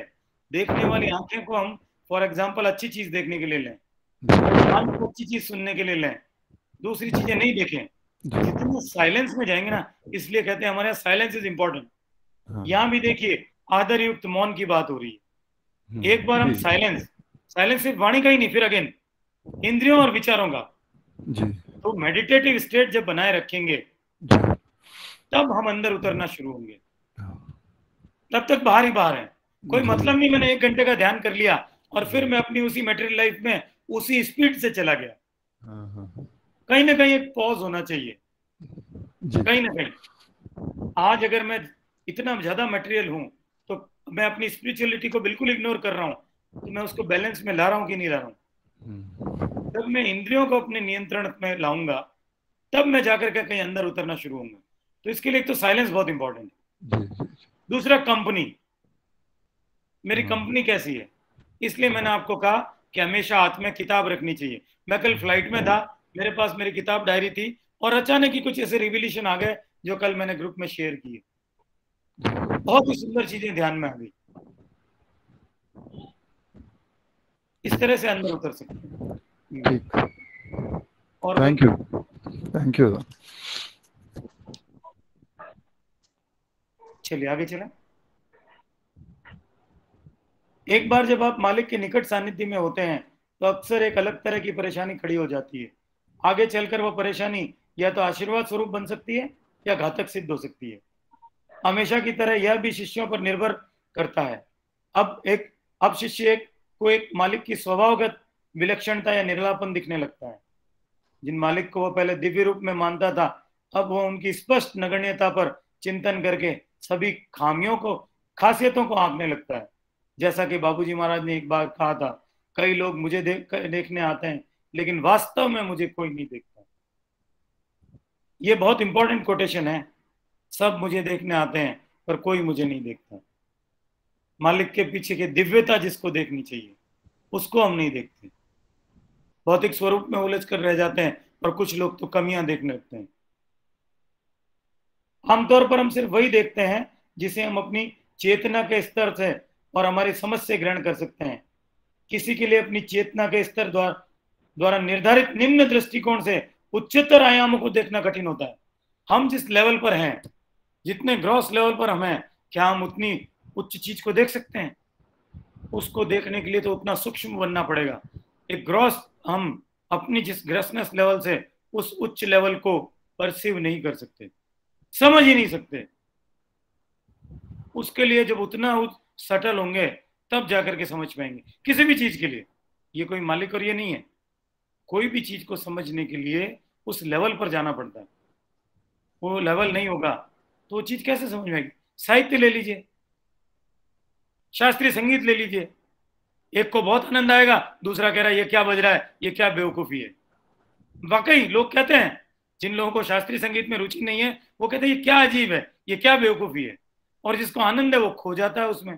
देखने वाली आंखें को हम फॉर एग्जांपल अच्छी चीज देखने के लिए लें, कान को अच्छी चीज सुनने के लिए लें, दूसरी चीजें नहीं देखें, जितने साइलेंस में जाएंगे ना, इसलिए कहते हैं हमारे यहाँ साइलेंस इज इंपॉर्टेंट। यहाँ भी देखिए, आदर युक्त मौन की बात हो रही है। एक बार हम साइलेंस सिर्फ वाणी का ही नहीं, फिर अगेन इंद्रियों और विचारों का, तो मेडिटेटिव स्टेट जब बनाए रखेंगे तब हम अंदर उतरना शुरू होंगे। तब तक बाहर ही बाहर है, कोई मतलब नहीं मैंने 1 घंटे का ध्यान कर लिया और फिर मैं अपनी उसी मटेरियल लाइफ में उसी स्पीड से चला गया। कहीं ना कहीं एक पॉज होना चाहिए, कहीं ना कहीं। आज अगर मैं इतना ज्यादा मटेरियल हूं तो मैं अपनी स्पिरिचुअलिटी को बिल्कुल इग्नोर कर रहा हूं, तो मैं उसको बैलेंस में ला रहा हूं कि नहीं ला रहा हूं? जब मैं इंद्रियों को अपने नियंत्रण में लाऊंगा तब मैं जाकर के कहीं अंदर उतरना शुरू होऊंगा। तो इसके लिए एक तो साइलेंस बहुत इंपॉर्टेंट है। दूसरा, कंपनी। मेरी कंपनी कैसी है? इसलिए मैंने आपको कहा कि हमेशा हाथ में किताब रखनी चाहिए। मैं कल फ्लाइट में था, मेरे पास मेरी किताब डायरी थी, और अचानक ही कुछ ऐसे रिविलेशन आ गए जो कल मैंने ग्रुप में शेयर किए। बहुत ही सुंदर चीजें ध्यान में आ गई। इस तरह से अंदर उतर सकते हैं। और थैंक यू। चलिए आगे चलें। एक बार जब आप मालिक के निकट सानिध्य में होते हैं तो अक्सर एक अलग तरह की परेशानी खड़ी हो जाती है। आगे चलकर वो परेशानी या तो आशीर्वाद स्वरूप बन सकती है या घातक सिद्ध हो सकती है। हमेशा की तरह यह भी शिष्यों पर निर्भर करता है। अब शिष्य को एक मालिक की स्वभावगत विलक्षणता या निर्लापन दिखने लगता है। जिन मालिक को वो पहले दिव्य रूप में मानता था, अब वो उनकी स्पष्ट नगण्यता पर चिंतन करके सभी खामियों को, खासियतों को आंकने लगता है। जैसा कि बाबूजी महाराज ने एक बार कहा था, कई लोग मुझे देखने आते हैं, लेकिन वास्तव में मुझे कोई नहीं देखता। ये बहुत इंपॉर्टेंट कोटेशन है। सब मुझे देखने आते हैं पर कोई मुझे नहीं देखता। मालिक के पीछे की दिव्यता जिसको देखनी चाहिए, उसको हम नहीं देखते। भौतिक स्वरूप में उलझ कर रह जाते हैं और कुछ लोग तो कमियां देखने लगते हैं। आमतौर पर हम सिर्फ वही देखते हैं जिसे हम अपनी चेतना के स्तर से और हमारी समझ से ग्रहण कर सकते हैं। किसी के लिए अपनी चेतना के स्तर द्वारा निर्धारित निम्न दृष्टिकोण से उच्चतर आयामों को देखना कठिन होता है। हम जिस लेवल पर हैं, जितने ग्रॉस लेवल पर हम हैं, क्या हम उतनी उच्च चीज को देख सकते हैं? उसको देखने के लिए तो उतना सूक्ष्म बनना पड़ेगा। एक ग्रॉस, हम अपनी जिस ग्रॉसनेस लेवल से उस उच्च लेवल को परसीव नहीं कर सकते, समझ ही नहीं सकते। उसके लिए जब उतना सटल होंगे तब जाकर के समझ पाएंगे किसी भी चीज के लिए। ये कोई मालिक और ये नहीं है, कोई भी चीज को समझने के लिए उस लेवल पर जाना पड़ता है। वो लेवल नहीं होगा तो वो चीज कैसे समझ में आएगी? साहित्य ले लीजिए, शास्त्रीय संगीत ले लीजिए, एक को बहुत आनंद आएगा, दूसरा कह रहा है ये क्या बज रहा है, ये क्या बेवकूफी है। वाकई लोग कहते हैं, जिन लोगों को शास्त्रीय संगीत में रुचि नहीं है वो कहते हैं ये क्या अजीब है, ये क्या बेवकूफी है। और जिसको आनंद है वो खो जाता है उसमें,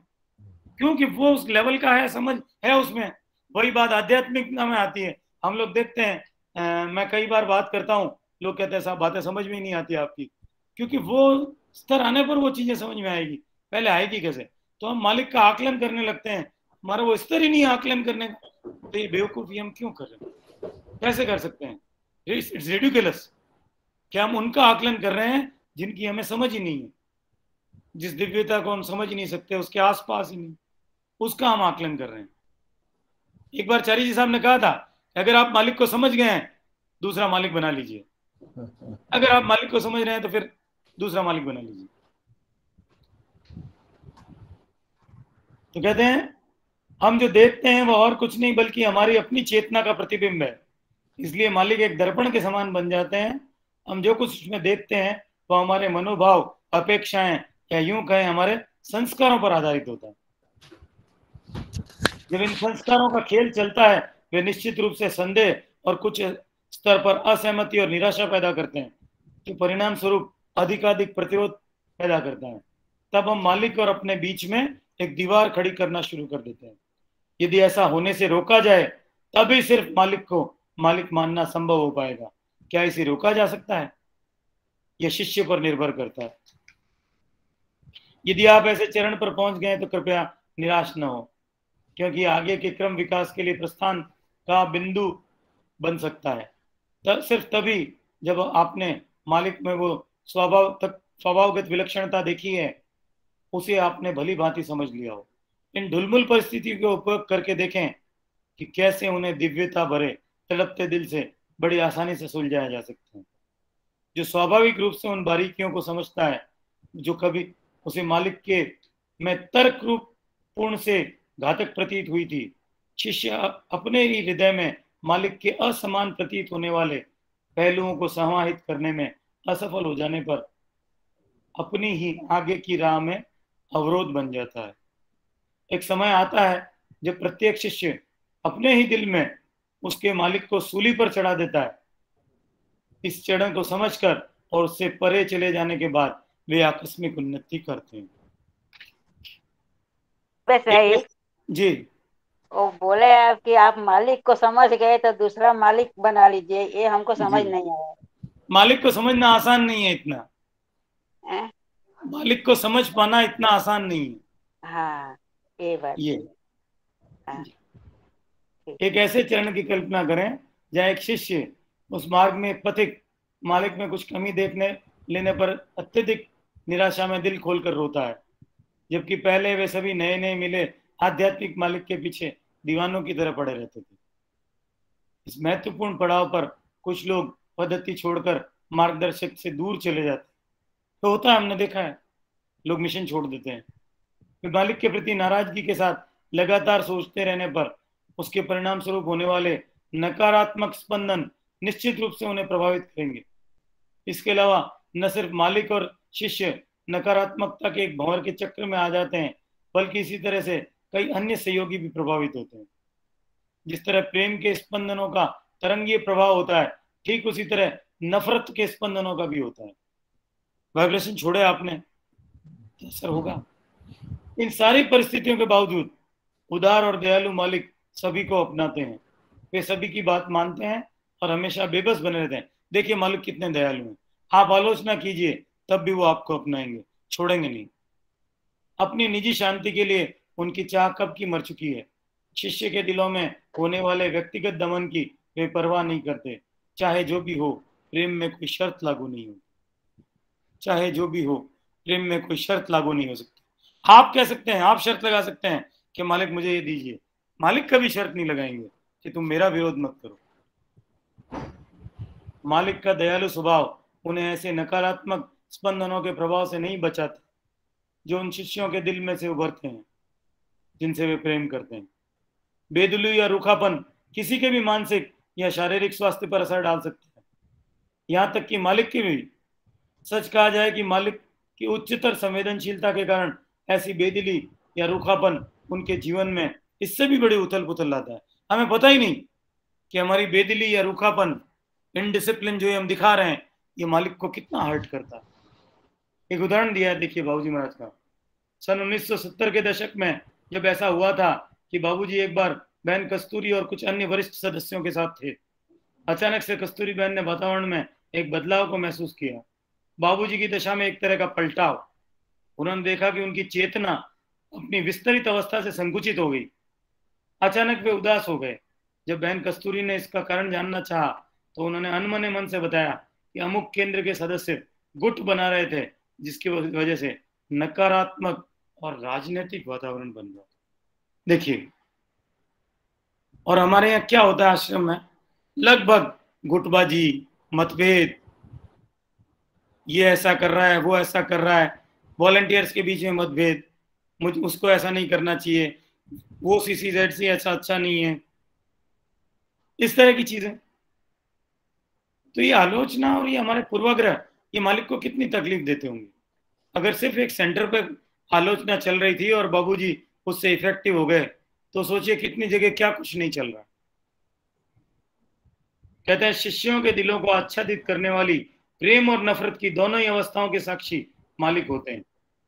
क्योंकि वो उस लेवल का है, समझ है उसमें। वही बात आध्यात्मिकता में आती है। हम लोग देखते हैं, मैं कई बार बात करता हूँ, लोग कहते हैं साहब बातें समझ में ही नहीं आती आपकी, क्योंकि वो स्तर आने पर वो चीजें समझ में आएगी, पहले आएगी कैसे? तो हम मालिक का आकलन करने लगते हैं, हमारा वो स्तर ही नहीं है आकलन करने का। तो ये बेवकूफी हम क्यों कर रहे हैं? कैसे कर सकते हैं? It's ridiculous. क्या हम उनका आकलन कर रहे हैं जिनकी हमें समझ ही नहीं है, जिस दिव्यता को हम समझ ही नहीं सकते, उसके आसपास ही नहीं, उसका हम आकलन कर रहे हैं। एक बार चारी जी साहब ने कहा था, अगर आप मालिक को समझ गए हैं, दूसरा मालिक बना लीजिए। अगर आप मालिक को समझ रहे हैं तो फिर दूसरा मालिक बना लीजिए। तो कहते हैं हम जो देखते हैं वो और कुछ नहीं बल्कि हमारी अपनी चेतना का प्रतिबिंब है। इसलिए मालिक एक दर्पण के समान बन जाते हैं। हम जो कुछ उसमें देखते हैं वो हमारे मनोभाव, अपेक्षाएं, या यूं कहें हमारे संस्कारों पर आधारित होता है। जब इन संस्कारों का खेल चलता है, वे निश्चित रूप से संदेह और कुछ स्तर पर असहमति और निराशा पैदा करते हैं, जो परिणाम स्वरूप अधिकाधिक प्रतिरोध पैदा करता है। तब हम मालिक और अपने बीच में एक दीवार खड़ी करना शुरू कर देते हैं। यदि ऐसा होने से रोका जाए तभी सिर्फ मालिक को मालिक मानना संभव हो पाएगा। क्या इसे रोका जा सकता है? यह शिष्य पर निर्भर करता है। यदि आप ऐसे चरण पर पहुंच गए तो कृपया निराश न हो, क्योंकि आगे के क्रम विकास के लिए प्रस्थान का बिंदु बन सकता है सिर्फ तभी जब आपने मालिक में वो स्वभावगत विलक्षणता देखी है, उसे आपने भली भांति समझ लिया हो। इन ढुलमुल परिस्थितियों का उपयोग करके देखें कि कैसे उन्हें दिव्यता भरे तड़पते दिल से बड़ी आसानी से सुलझाया जा सकता है। जो स्वाभाविक रूप से उन बारीकियों को समझता है जो कभी उसे मालिक के में तर्क रूप पूर्ण से घातक प्रतीत हुई थी, शिष्य अपने ही हृदय में मालिक के असमान प्रतीत होने वाले पहलुओं को समाहित करने में असफल हो जाने पर अपनी ही आगे की राह में अवरोध बन जाता है। एक समय आता है जब प्रत्येक शिष्य अपने ही दिल में उसके मालिक को सूली पर चढ़ा देता है। इस चढ़न को समझकर और उससे परे चले जाने के बाद वे आकस्मिक उन्नति करते हैं। बस जी, वो बोले आप कि आप मालिक को समझ गए तो दूसरा मालिक बना लीजिए, ये हमको समझ नहीं आया। मालिक को समझना आसान नहीं है इतना। मालिक को समझ पाना इतना आसान नहीं है। हाँ, ये बात। ये एक ऐसे चरण की कल्पना करें जहाँ एक शिष्य उस मार्ग में पथिक मालिक में कुछ कमी देखने लेने पर अत्यधिक निराशा में दिल खोलकर रोता है, जबकि पहले वे सभी नए नए मिले आध्यात्मिक मालिक के पीछे दीवानों की तरह पड़े रहते थे। इस महत्वपूर्ण पड़ाव पर कुछ लोग पद्धति छोड़कर मार्गदर्शक से दूर चले जाते, तो होता है, हमने देखा है, लोग मिशन छोड़ देते हैं। फिर मालिक के प्रति नाराजगी के साथ लगातार सोचते रहने पर उसके परिणाम स्वरूप होने वाले नकारात्मक स्पंदन निश्चित रूप से उन्हें प्रभावित करेंगे। इसके अलावा न सिर्फ मालिक और शिष्य नकारात्मकता के एक भंवर के चक्र में आ जाते हैं, बल्कि इसी तरह से कई अन्य सहयोगी भी प्रभावित होते हैं। जिस तरह प्रेम के स्पंदनों का तरंगीय प्रभाव होता है, ठीक उसी तरह नफरत के स्पंदनों का भी होता है। वाइब्रेशन छोड़े आपने, असर होगा। इन सारी परिस्थितियों के बावजूद उदार और दयालु मालिक सभी को अपनाते हैं। वे सभी की बात मानते हैं और हमेशा बेबस बने रहते हैं। देखिए मालिक कितने दयालु हैं। आप आलोचना कीजिए तब भी वो आपको अपनाएंगे, छोड़ेंगे नहीं। अपनी निजी शांति के लिए उनकी चाह कब की मर चुकी है। शिष्य के दिलों में होने वाले व्यक्तिगत दमन की वे परवाह नहीं करते। चाहे जो भी हो, प्रेम में कोई शर्त लागू नहीं हो। चाहे जो भी हो, प्रेम में कोई शर्त लागू नहीं हो सकती। आप कह सकते हैं, आप शर्त लगा सकते हैं कि मालिक मुझे ये दीजिए। मालिक कभी शर्त नहीं लगाएंगे कि तुम मेरा विरोध मत करो। मालिक का दयालु स्वभाव उन्हें ऐसे नकारात्मक स्पंदनों के प्रभाव से नहीं बचाता जो उन शिष्यों के दिल में से उभरते हैं जिनसे वे प्रेम करते हैं। बेदिली या रूखापन किसी के भी मानसिक या शारीरिक स्वास्थ्य पर असर डाल सकता है, यहाँ तक कि मालिक की भी। सच कहा जाए कि मालिक की उच्चतर संवेदनशीलता के कारण ऐसी बेदिली या रूखापन उनके जीवन में इससे भी बड़ी उथल पुथल लाता है। हमें पता ही नहीं कि हमारी बेदिली या रूखापन, इनडिसिप्लिन जो हम दिखा रहे हैं, ये मालिक को कितना हर्ट करता है। एक उदाहरण दिया है, देखिए बाबूजी महाराज का। सन 1970 के दशक में जब ऐसा हुआ था कि बाबूजी एक बार बहन कस्तूरी और कुछ अन्य वरिष्ठ सदस्यों के साथ थे। अचानक से कस्तूरी बहन ने वातावरण में एक बदलाव को महसूस किया। बाबूजी की दशा में एक तरह का पलटाव। उन्होंने देखा कि उनकी चेतना अपनी विस्तरित अवस्था से संकुचित हो गई। अचानक वे उदास हो गए। जब बहन कस्तूरी ने इसका कारण जानना चाहा तो उन्होंने अनमने मन से बताया कि अमुक केंद्र के सदस्य गुट बना रहे थे, जिसकी वजह से नकारात्मक और राजनीतिक वातावरण बन गया। देखिए, और हमारे यहाँ क्या होता है आश्रम में, लगभग गुटबाजी, मतभेद, ये ऐसा कर रहा है, वो ऐसा कर रहा है, वॉलंटियर्स के बीच में मतभेद, मुझे उसको ऐसा नहीं करना चाहिए, वो CCZC ऐसा अच्छा नहीं है, इस तरह की चीजें। तो ये आलोचना और ये हमारे पूर्वाग्रह, ये मालिक को कितनी तकलीफ देते होंगे। अगर सिर्फ एक सेंटर पर आलोचना चल रही थी और बाबूजी उससे इफेक्टिव हो गए, तो सोचिए कितनी जगह क्या कुछ नहीं चल रहा। कहते हैं शिष्यों के दिलों को आच्छादित करने वाली प्रेम और नफरत की दोनों ही अवस्थाओं के साक्षी मालिक होते हैं।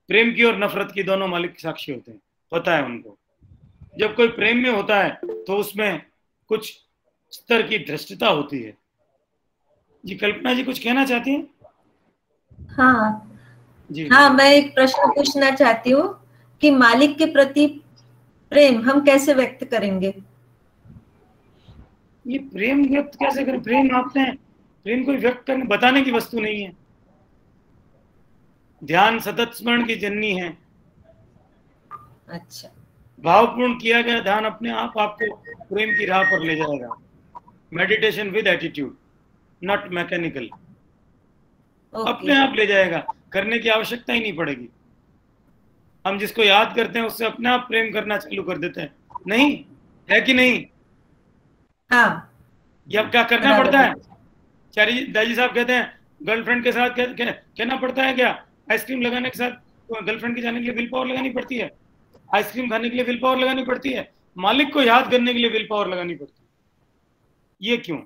प्रेम की और नफरत की दोनों मालिक साक्षी होते हैं, पता है उनको। जब कोई प्रेम में होता है तो उसमें कुछ स्तर की धृष्टता होती है। जी कल्पना जी कुछ कहना चाहती हैं? हाँ जी हाँ, मैं एक प्रश्न पूछना चाहती हूँ कि मालिक के प्रति प्रेम हम कैसे व्यक्त करेंगे? ये प्रेम व्यक्त कैसे करें? प्रेम आपने, प्रेम कोई व्यक्त करने बताने की वस्तु नहीं है। ध्यान सतत स्मरण की जननी है। अच्छा, भावपूर्ण किया गया ध्यान अपने आप आपको प्रेम की राह पर ले जाएगा। Meditation with attitude, not mechanical. अपने आप ले जाएगा, करने की आवश्यकता ही नहीं पड़ेगी। हम जिसको याद करते हैं उससे अपने आप प्रेम करना चालू कर देते हैं, नहीं है कि नहीं? हाँ, ये अब क्या करना पड़ता है? चारी दाजी साहब कहते हैं गर्लफ्रेंड के साथ कहना पड़ता है क्या? आइसक्रीम लगाने के साथ गर्लफ्रेंड के जाने के लिए विल पावर लगानी पड़ती है? आइसक्रीम खाने के लिए विल पावर लगानी पड़ती है? मालिक को याद करने के लिए विल पावर लगानी पड़ती है। ये क्यों?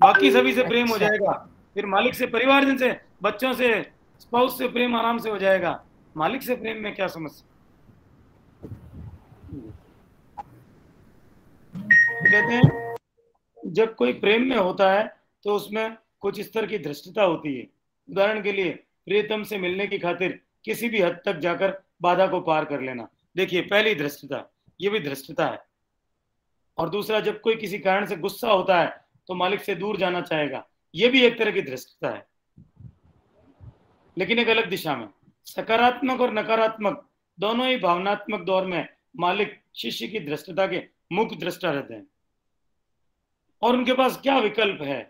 बाकी सभी से प्रेम हो जाएगा, फिर मालिक से, परिवारजन से, बच्चों से, स्पाउस से प्रेम आराम से हो जाएगा। मालिक से प्रेम में क्या समस्या? कहते हैं जब कोई प्रेम में होता है तो उसमें कुछ स्तर की धृष्टता होती है। उदाहरण के लिए प्रियतम से मिलने की खातिर किसी भी हद तक जाकर बाधा को पार कर लेना। देखिए पहली धृष्टता, ये भी धृष्टता है। और दूसरा, जब कोई किसी कारण से गुस्सा होता है तो मालिक से दूर जाना चाहेगा, ये भी एक तरह की धृष्टता है, लेकिन एक अलग दिशा में। सकारात्मक और नकारात्मक दोनों ही भावनात्मक दौर में मालिक शिष्य की धृष्टता के मुख्य दृष्टा रहते हैं। और उनके पास क्या विकल्प है?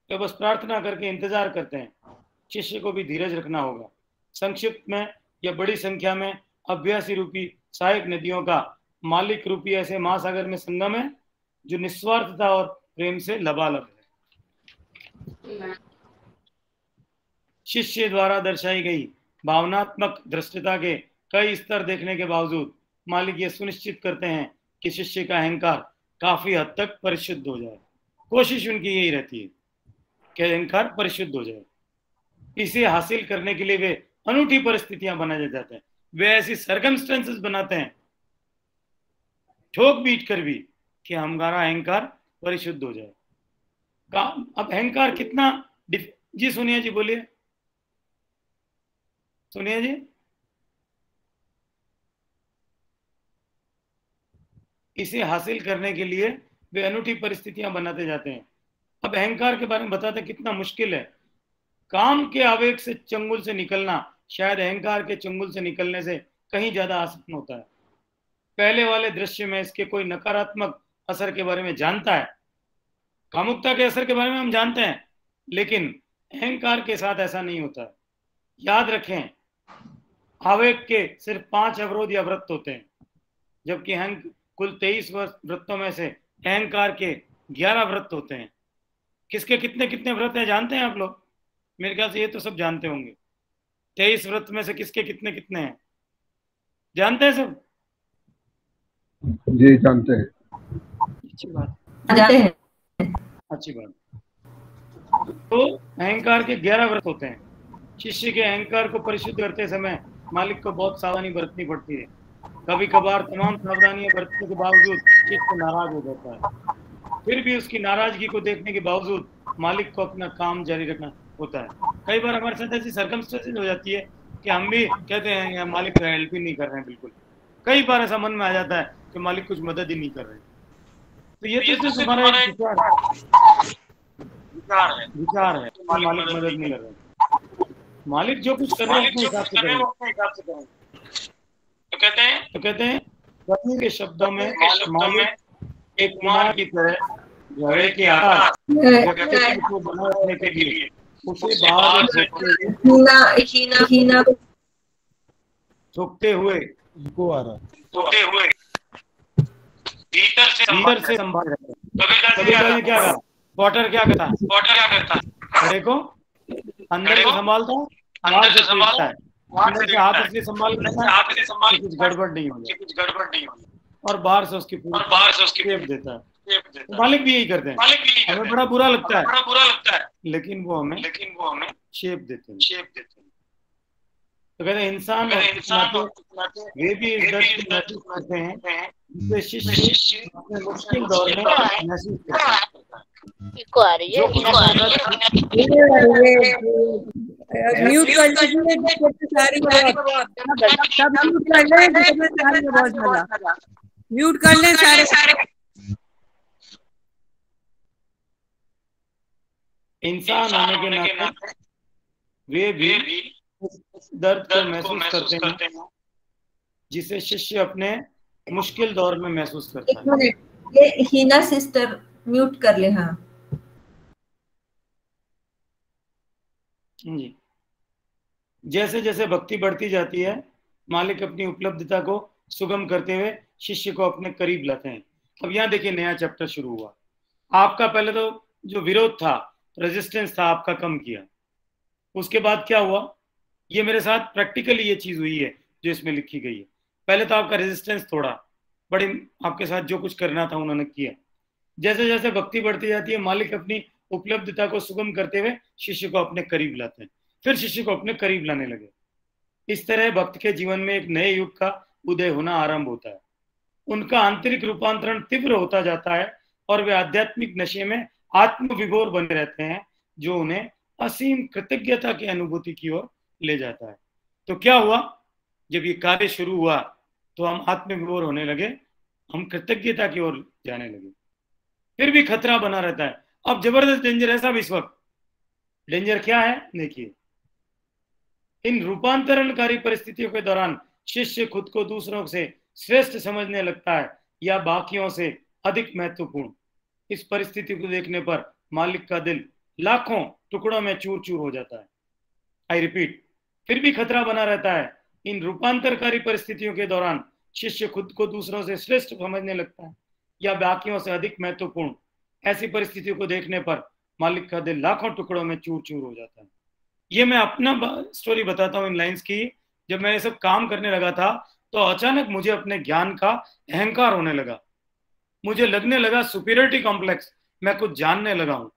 वे बस प्रार्थना करके इंतजार करते हैं। शिष्य को भी धीरज रखना होगा। संक्षिप्त में या बड़ी संख्या में अभ्यासी रूपी सहायक नदियों का मालिक रूपी ऐसे महासागर में संगम है जो निस्वार्थता और प्रेम से लबालब है। शिष्य द्वारा दर्शाई गई भावनात्मक दृष्टता के कई स्तर देखने के बावजूद मालिक ये सुनिश्चित करते हैं कि शिष्य का अहंकार काफी हद तक परिशुद्ध हो जाए। कोशिश उनकी यही रहती है कि अहंकार परिशुद्ध हो जाए। इसे हासिल करने के लिए वे अनूठी परिस्थितियां बनाए जाते हैं, वे ऐसी सर्कमस्टेंसेस बनाते हैं ठोक पीट कर भी कि हमारा अहंकार परिशुद्ध हो जाए। अब अहंकार कितना जी सोनिया जी बोलिए, सोनिया जी। इसे हासिल करने के लिए वे अनूठी परिस्थितियां बनाते जाते हैं। अब अहंकार के बारे में बताते कितना मुश्किल है। काम के आवेग से चंगुल से निकलना शायद अहंकार के चंगुल से निकलने से कहीं ज्यादा आसान होता है। पहले वाले दृश्य में इसके कोई नकारात्मक असर के बारे में जानता है, कामुकता के असर के बारे में हम जानते हैं, लेकिन अहंकार के साथ ऐसा नहीं होता है। याद रखें, आवेग के सिर्फ 5 अवरोध या व्रत होते हैं, जबकि कुल 23 व्रतों में से अहंकार के 11 व्रत होते हैं। किसके कितने कितने व्रत हैं जानते हैं आप लोग? मेरे ख्याल से ये तो सब जानते होंगे। 23 व्रत में से किसके कितने कितने हैं जानते हैं सब? जी जानते हैं। अच्छी बात, जानते हैं, अच्छी बात। तो अहंकार के 11 व्रत होते हैं। शिष्य के अहंकार को परिशुद्ध करते समय मालिक को बहुत सावधानी बरतनी पड़ती है। कभी कभार तमाम सावधानियां बरतने के बावजूद शिष्य नाराज हो जाता है। फिर भी उसकी नाराजगी को देखने के बावजूद मालिक को अपना काम जारी रखना होता है। कई बार हमारे साथ ऐसी सर्कमस्टेंसेस हो जाती है कि हम भी कहते हैं मालिक हेल्प ही नहीं कर रहे हैं बिल्कुल। कई बार ऐसा मन में आ जाता है कि मालिक कुछ मदद ही नहीं कर रहे। तो ये तो तुम्हारा विचार है मालिक मदद नहीं कर रहे। मालिक जो कुछ कर रहे हैं अपने हिसाब से करें। तो कहते हैं कबीर के शब्दों में मालिक एक कुमार की तरह घोड़े के आकार को बना रखने के लिए उसे बाहर थोकते हुए भीतर से संभाल रहे। कबीर ने क्या कहा? पॉटर क्या करता? घोड़े को अंदर से संभालता है, बाहर से संभालता है। अंदर से हाथ इसलिए संभाल कुछ गड़बड़ नहीं होगी और बाहर से उसकी शेप देता है। मालिक भी यही करते हैं। हमें बड़ा बुरा लगता है लेकिन वो हमें शेप देते हैं। तो कहते हैं इंसान वे भी इस दर्द को महसूस करते हैं जिसे शिष्य अपने मुश्किल दौर में महसूस करता है। म्यूट कर ले सारे। इंसान होने के नाते वे भी दर्द को महसूस करते हैं जिसे शिष्य अपने मुश्किल दौर में महसूस करता है। ये हीना सिस्टर म्यूट कर ले। हाँ जी। जैसे जैसे भक्ति बढ़ती जाती है मालिक अपनी उपलब्धता को सुगम करते हुए शिष्य को अपने करीब लाते हैं। अब यहाँ देखिए नया चैप्टर शुरू हुआ। आपका पहले तो जो विरोध था, रेजिस्टेंस था, आपका कम किया। उसके बाद क्या हुआ? ये मेरे साथ प्रैक्टिकली ये चीज हुई है जो इसमें लिखी गई है। पहले तो आपका रेजिस्टेंस थोड़ा बड़े, आपके साथ जो कुछ करना था उन्होंने किया। जैसे जैसे भक्ति बढ़ती जाती है मालिक अपनी उपलब्धता को सुगम करते हुए शिष्य को अपने करीब लाते हैं, फिर शिष्य को अपने करीब लाने लगे। इस तरह भक्त के जीवन में एक नए युग का उदय होना आरंभ होता है। उनका आंतरिक रूपांतरण तीव्र होता जाता है और वे आध्यात्मिक नशे में आत्म विभोर बने रहते हैं जो उन्हें असीम कृतज्ञता की अनुभूति की ओर ले जाता है। तो क्या हुआ? जब ये कार्य शुरू हुआ तो हम आत्म विभोर होने लगे, हम कृतज्ञता की ओर जाने लगे। फिर भी खतरा बना रहता है। अब जबरदस्त डेंजर है सब इस वक्त। डेंजर क्या है देखिए, इन रूपांतरणकारी परिस्थितियों के दौरान शिष्य खुद को दूसरों से श्रेष्ठ समझने लगता है या बाकियों से अधिक महत्वपूर्ण। इस परिस्थिति को देखने पर मालिक का दिल लाखों टुकड़ों में चूर चूर हो जाता है। आई रिपीट, फिर भी खतरा बना रहता है। इन रूपांतरकारी परिस्थितियों के दौरान शिष्य खुद को दूसरों से श्रेष्ठ समझने लगता है या बाकियों से अधिक महत्वपूर्ण। ऐसी परिस्थितियों को देखने पर मालिक का दिल लाखों टुकड़ों में चूर चूर हो जाता है। ये मैं अपना स्टोरी बताता हूँ इन लाइंस की। जब मैं ये सब काम करने लगा था तो अचानक मुझे अपने ज्ञान का अहंकार होने लगा। मुझे लगने लगा सुपीरियरिटी कॉम्प्लेक्स, मैं कुछ जानने लगा हूं।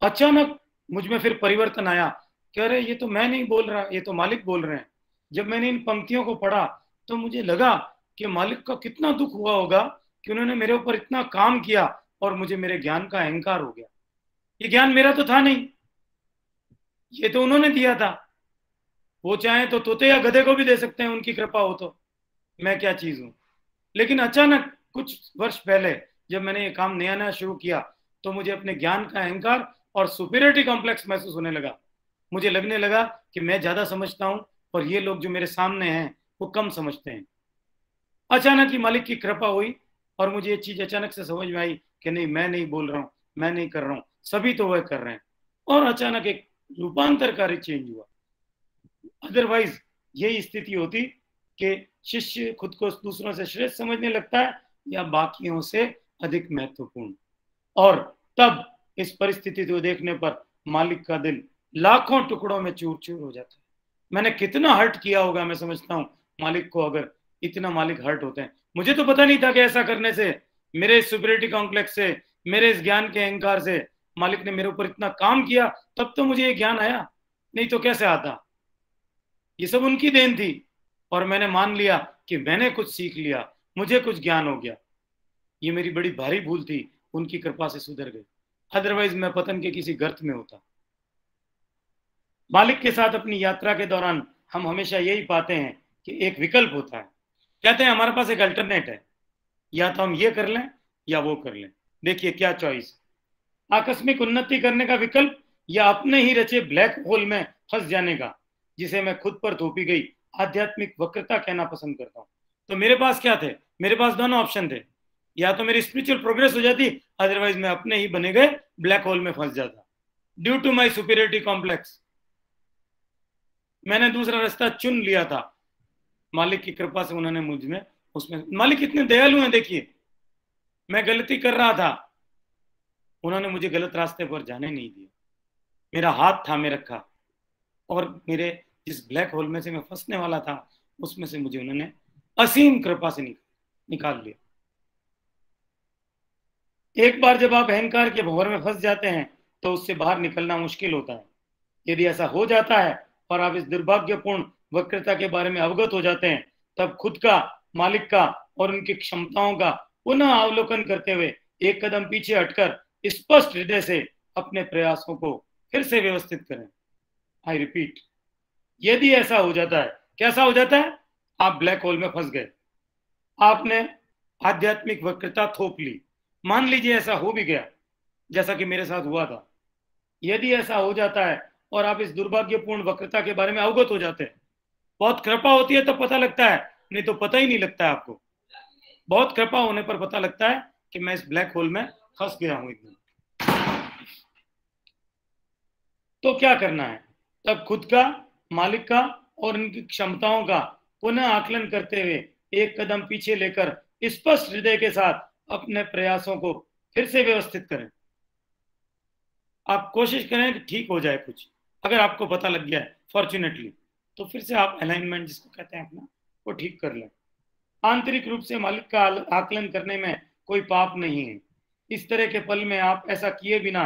अचानक मुझ में फिर परिवर्तन आया कि अरे ये तो मैं नहीं बोल रहा, ये तो मालिक बोल रहे हैं। जब मैंने इन पंक्तियों को पढ़ा तो मुझे लगा कि मालिक का कितना दुख हुआ होगा कि उन्होंने मेरे ऊपर इतना काम किया और मुझे मेरे ज्ञान का अहंकार हो गया। ये ज्ञान मेरा तो था नहीं, ये तो उन्होंने दिया था। वो चाहे तो तोते या गधे को भी दे सकते हैं, उनकी कृपा हो तो। मैं क्या चीज हूं। लेकिन अचानक कुछ वर्ष पहले जब मैंने ये काम नया नया शुरू किया तो मुझे अपने ज्ञान का अहंकार और सुपीरियरिटी कॉम्प्लेक्स महसूस होने लगा। मुझे लगने लगा कि मैं ज्यादा समझता हूं और ये लोग जो मेरे सामने हैं वो कम समझते हैं। अचानक ही मालिक की कृपा हुई और मुझे ये चीज अचानक से समझ में आई कि नहीं, मैं नहीं बोल रहा हूं, मैं नहीं कर रहा हूं, सभी तो वह कर रहे हैं। और अचानक एक रूपांतरकारी चेंज हुआ। अदरवाइज यही स्थिति होती कि शिष्य खुद को दूसरों से श्रेष्ठ समझने लगता है या बाकियों से अधिक महत्वपूर्ण, और तब इस परिस्थिति को देखने पर मालिक का दिल लाखों टुकड़ों में चूर चूर हो जाता है। मैंने कितना हर्ट किया होगा, मैं समझता हूँ मालिक को, अगर इतना मालिक हर्ट होते हैं। मुझे तो पता नहीं था कि ऐसा करने से, मेरे सुपीरियरिटी कॉम्प्लेक्स से, मेरे इस ज्ञान के अहंकार से मालिक ने मेरे ऊपर इतना काम किया, तब तो मुझे ये ज्ञान आया, नहीं तो कैसे आता। ये सब उनकी देन थी और मैंने मान लिया कि मैंने कुछ सीख लिया, मुझे कुछ ज्ञान हो गया। ये मेरी बड़ी भारी भूल थी, उनकी कृपा से सुधर गई, अदरवाइज मैं पतन के किसी गर्त में होता। मालिक के साथ अपनी यात्रा के दौरान हम हमेशा यही पाते हैं कि एक विकल्प होता है। कहते हैं हमारे पास एक अल्टरनेट है, या तो हम ये कर लें या वो कर लें। देखिए क्या चॉइस, आकस्मिक उन्नति करने का विकल्प या अपने ही रचे ब्लैक होल में फंस जाने का, जिसे मैं खुद पर थोपी गई आध्यात्मिक वक्रता कहना पसंद करता हूं। तो मेरे पास क्या थे? मेरे पास दोनों ऑप्शन थे, या तो मेरी स्पिरिचुअल प्रोग्रेस हो जाती, अदरवाइज मैं अपने ही बने गए ब्लैक होल में फंस जाता due to my superiority complex. मैंने दूसरा रास्ता चुन लिया था। मालिक की कृपा से उन्होंने मुझ में, उसमें मालिक इतने दयालु हैं। देखिए मैं गलती कर रहा था, उन्होंने मुझे गलत रास्ते पर जाने नहीं दिया, मेरा हाथ थामे रखा और मेरे जिस ब्लैक होल में से मैं फंसने वाला था उसमें से मुझे उन्होंने असीम कृपा से निकाल लिया। एक बार जब आप अहंकार के भंवर में फंस जाते हैं तो उससे बाहर निकलना मुश्किल होता है। यदि ऐसा हो जाता है और आप इस दुर्भाग्यपूर्ण वक्रता के बारे में अवगत हो जाते हैं, तब खुद का, मालिक का और उनकी क्षमताओं का पुनः अवलोकन करते हुए एक कदम पीछे हटकर स्पष्ट हृदय से अपने प्रयासों को फिर से व्यवस्थित करें। आई रिपीट, यदि ऐसा हो जाता है, कैसा हो जाता है? आप ब्लैक होल में फंस गए, आपने आध्यात्मिक वक्रता थोप ली। मान लीजिए ऐसा हो भी गया जैसा कि मेरे साथ हुआ था। यदि ऐसा हो जाता है और आप इस दुर्भाग्यपूर्ण वक्रता के बारे में अवगत हो जाते हैं, बहुत कृपा होती है तब पता लगता है, नहीं तो पता ही नहीं लगता है आपको। बहुत कृपा होने पर पता लगता है कि मैं इस ब्लैक होल में फंस गया हूं एकदम। तो क्या करना है? तब खुद का, मालिक का और उनकी क्षमताओं का पुनः आकलन करते हुए एक कदम पीछे लेकर स्पष्ट हृदय के साथ अपने प्रयासों को फिर से व्यवस्थित करें। आप कोशिश करें कि ठीक हो जाए कुछ। अगर आपको पता लग गया है फॉर्चुनेटली, तो फिर से आप अलाइनमेंट जिसको कहते हैं अपना, वो ठीक कर लें। आंतरिक रूप से मालिक का आकलन करने में कोई पाप नहीं है। इस तरह के पल में आप ऐसा किए बिना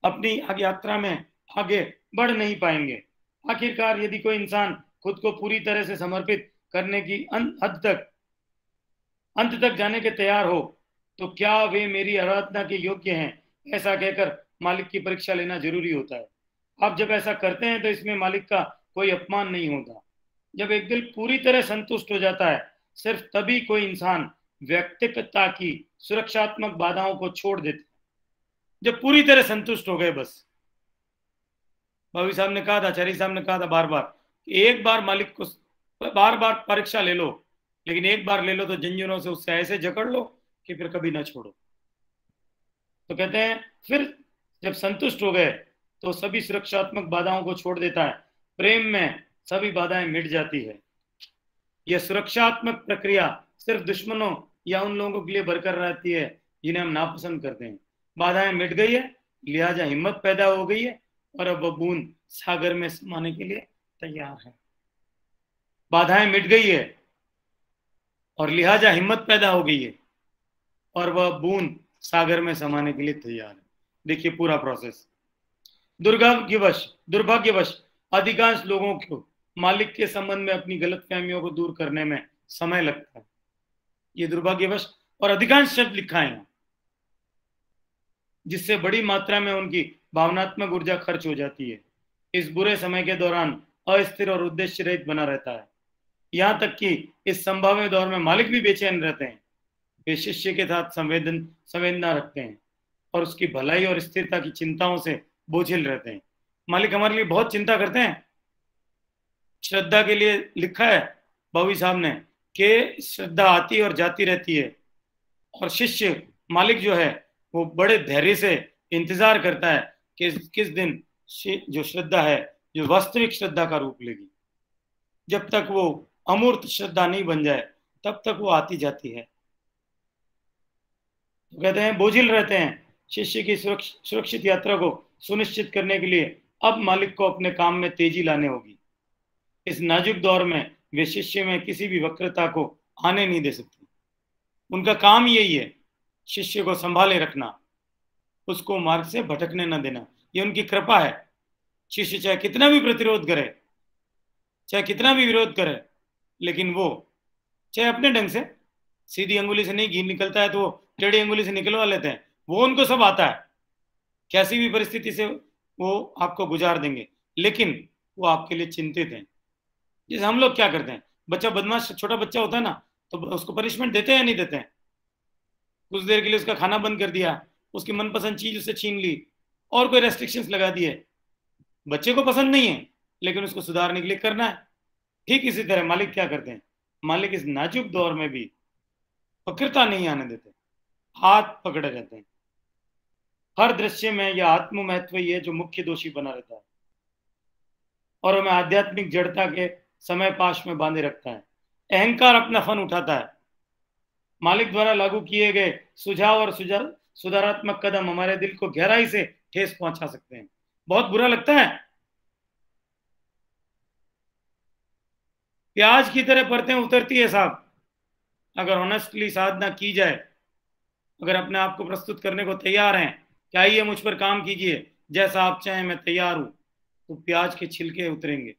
अपनी यात्रा में आगे बढ़ नहीं पाएंगे। आखिरकार यदि कोई इंसान खुद को पूरी तरह से समर्पित करने की अंत तक जाने के तैयार हो, तो क्या वे मेरी आराधना के योग्य हैं, ऐसा कहकर मालिक की परीक्षा लेना जरूरी होता है। आप जब ऐसा करते हैं तो इसमें मालिक का कोई अपमान नहीं होता। जब एक दिल पूरी तरह संतुष्ट हो जाता है, सिर्फ तभी कोई इंसान व्यक्तिगतता की सुरक्षात्मक बाधाओं को छोड़ देता है। जब पूरी तरह संतुष्ट हो गए, बस। भावी साहब ने कहा था, आचार्य साहब ने कहा था बार बार, एक बार मालिक को बार बार परीक्षा ले लो, लेकिन एक बार ले लो तो जंजीरों से उससे ऐसे जकड़ लो कि फिर कभी ना छोड़ो। तो कहते हैं फिर जब संतुष्ट हो गए तो सभी सुरक्षात्मक बाधाओं को छोड़ देता है। प्रेम में सभी बाधाएं मिट जाती है। यह सुरक्षात्मक प्रक्रिया सिर्फ दुश्मनों या उन लोगों के लिए बरकरार रहती है जिन्हें हम नापसंद करते हैं। बाधाएं मिट गई है, लिहाजा हिम्मत पैदा हो गई है और अब वह बूंद सागर में समाने के लिए तैयार है। बाधाएं मिट गई है और लिहाजा हिम्मत पैदा हो गई है और वह बूंद सागर में समाने के लिए तैयार है। देखिए पूरा प्रोसेस। दुर्भाग्यवश अधिकांश लोगों को मालिक के संबंध में अपनी गलतफहमियों को दूर करने में समय लगता है। ये दुर्भाग्यवश और अधिकांश शब्द लिखा है, जिससे बड़ी मात्रा में उनकी भावनात्मक ऊर्जा खर्च हो जाती है। इस बुरे समय के दौरान अस्थिर और उद्देश्य रहित बना रहता है। यहाँ तक कि इस संभाव्य दौर में मालिक भी बेचैन रहते हैं। वे शिष्य के साथ संवेदना रखते हैं और उसकी भलाई और स्थिरता की चिंताओं से बोझिल रहते हैं। मालिक हमारे लिए बहुत चिंता करते हैं। श्रद्धा के लिए लिखा है बाबू साहब ने कि श्रद्धा आती और जाती रहती है और शिष्य मालिक जो है वो बड़े धैर्य से इंतजार करता है कि किस दिन जो श्रद्धा है जो वास्तविक श्रद्धा का रूप लेगी। जब तक वो अमूर्त श्रद्धा नहीं बन जाए तब तक वो आती जाती है। तो कहते हैं बोझिल रहते हैं। शिष्य की सुरक्षित यात्रा को सुनिश्चित करने के लिए अब मालिक को अपने काम में तेजी लाने होगी। इस नाजुक दौर में वे शिष्य में किसी भी वक्रता को आने नहीं दे सकते। उनका काम यही है, शिष्य को संभाले रखना, उसको मार्ग से भटकने न देना। ये उनकी कृपा है। शिष्य चाहे कितना भी प्रतिरोध करे, चाहे कितना भी विरोध करे, लेकिन वो चाहे अपने ढंग से सीधी अंगुली से नहीं घी निकलता है तो वो टेढ़ी अंगुली से निकलवा लेते हैं। वो उनको सब आता है, कैसी भी परिस्थिति से वो आपको गुजार देंगे, लेकिन वो आपके लिए चिंतित हैं। जैसे हम लोग क्या करते हैं, बच्चा बदमाश छोटा बच्चा होता है ना, तो उसको पनिशमेंट देते हैं या नहीं देते हैं? कुछ देर के लिए उसका खाना बंद कर दिया, उसकी मनपसंद चीज उससे छीन ली और कोई रेस्ट्रिक्शंस लगा दिए। बच्चे को पसंद नहीं है लेकिन उसको सुधारने के लिए करना है। ठीक इसी तरह मालिक क्या करते हैं, मालिक इस नाजुक दौर में भी वक्रता नहीं आने देते, हाथ पकड़े रहते हैं। हर दृश्य में यह आत्म महत्व ही है जो मुख्य दोषी बना रहता है और हमें आध्यात्मिक जड़ता के समय पाश में बांधे रखता है। अहंकार अपना फन उठाता है। मालिक द्वारा लागू किए गए सुझाव और सुधारात्मक कदम हमारे दिल को गहराई से ठेस पहुंचा सकते हैं। बहुत बुरा लगता है। प्याज की तरह परतें उतरती है साहब। अगर ऑनेस्टली साधना की जाए, अगर अपने आप को प्रस्तुत करने को तैयार हैं कि आइए मुझ पर काम कीजिए, जैसा आप चाहें मैं तैयार हूं, तो प्याज के छिलके उतरेंगे।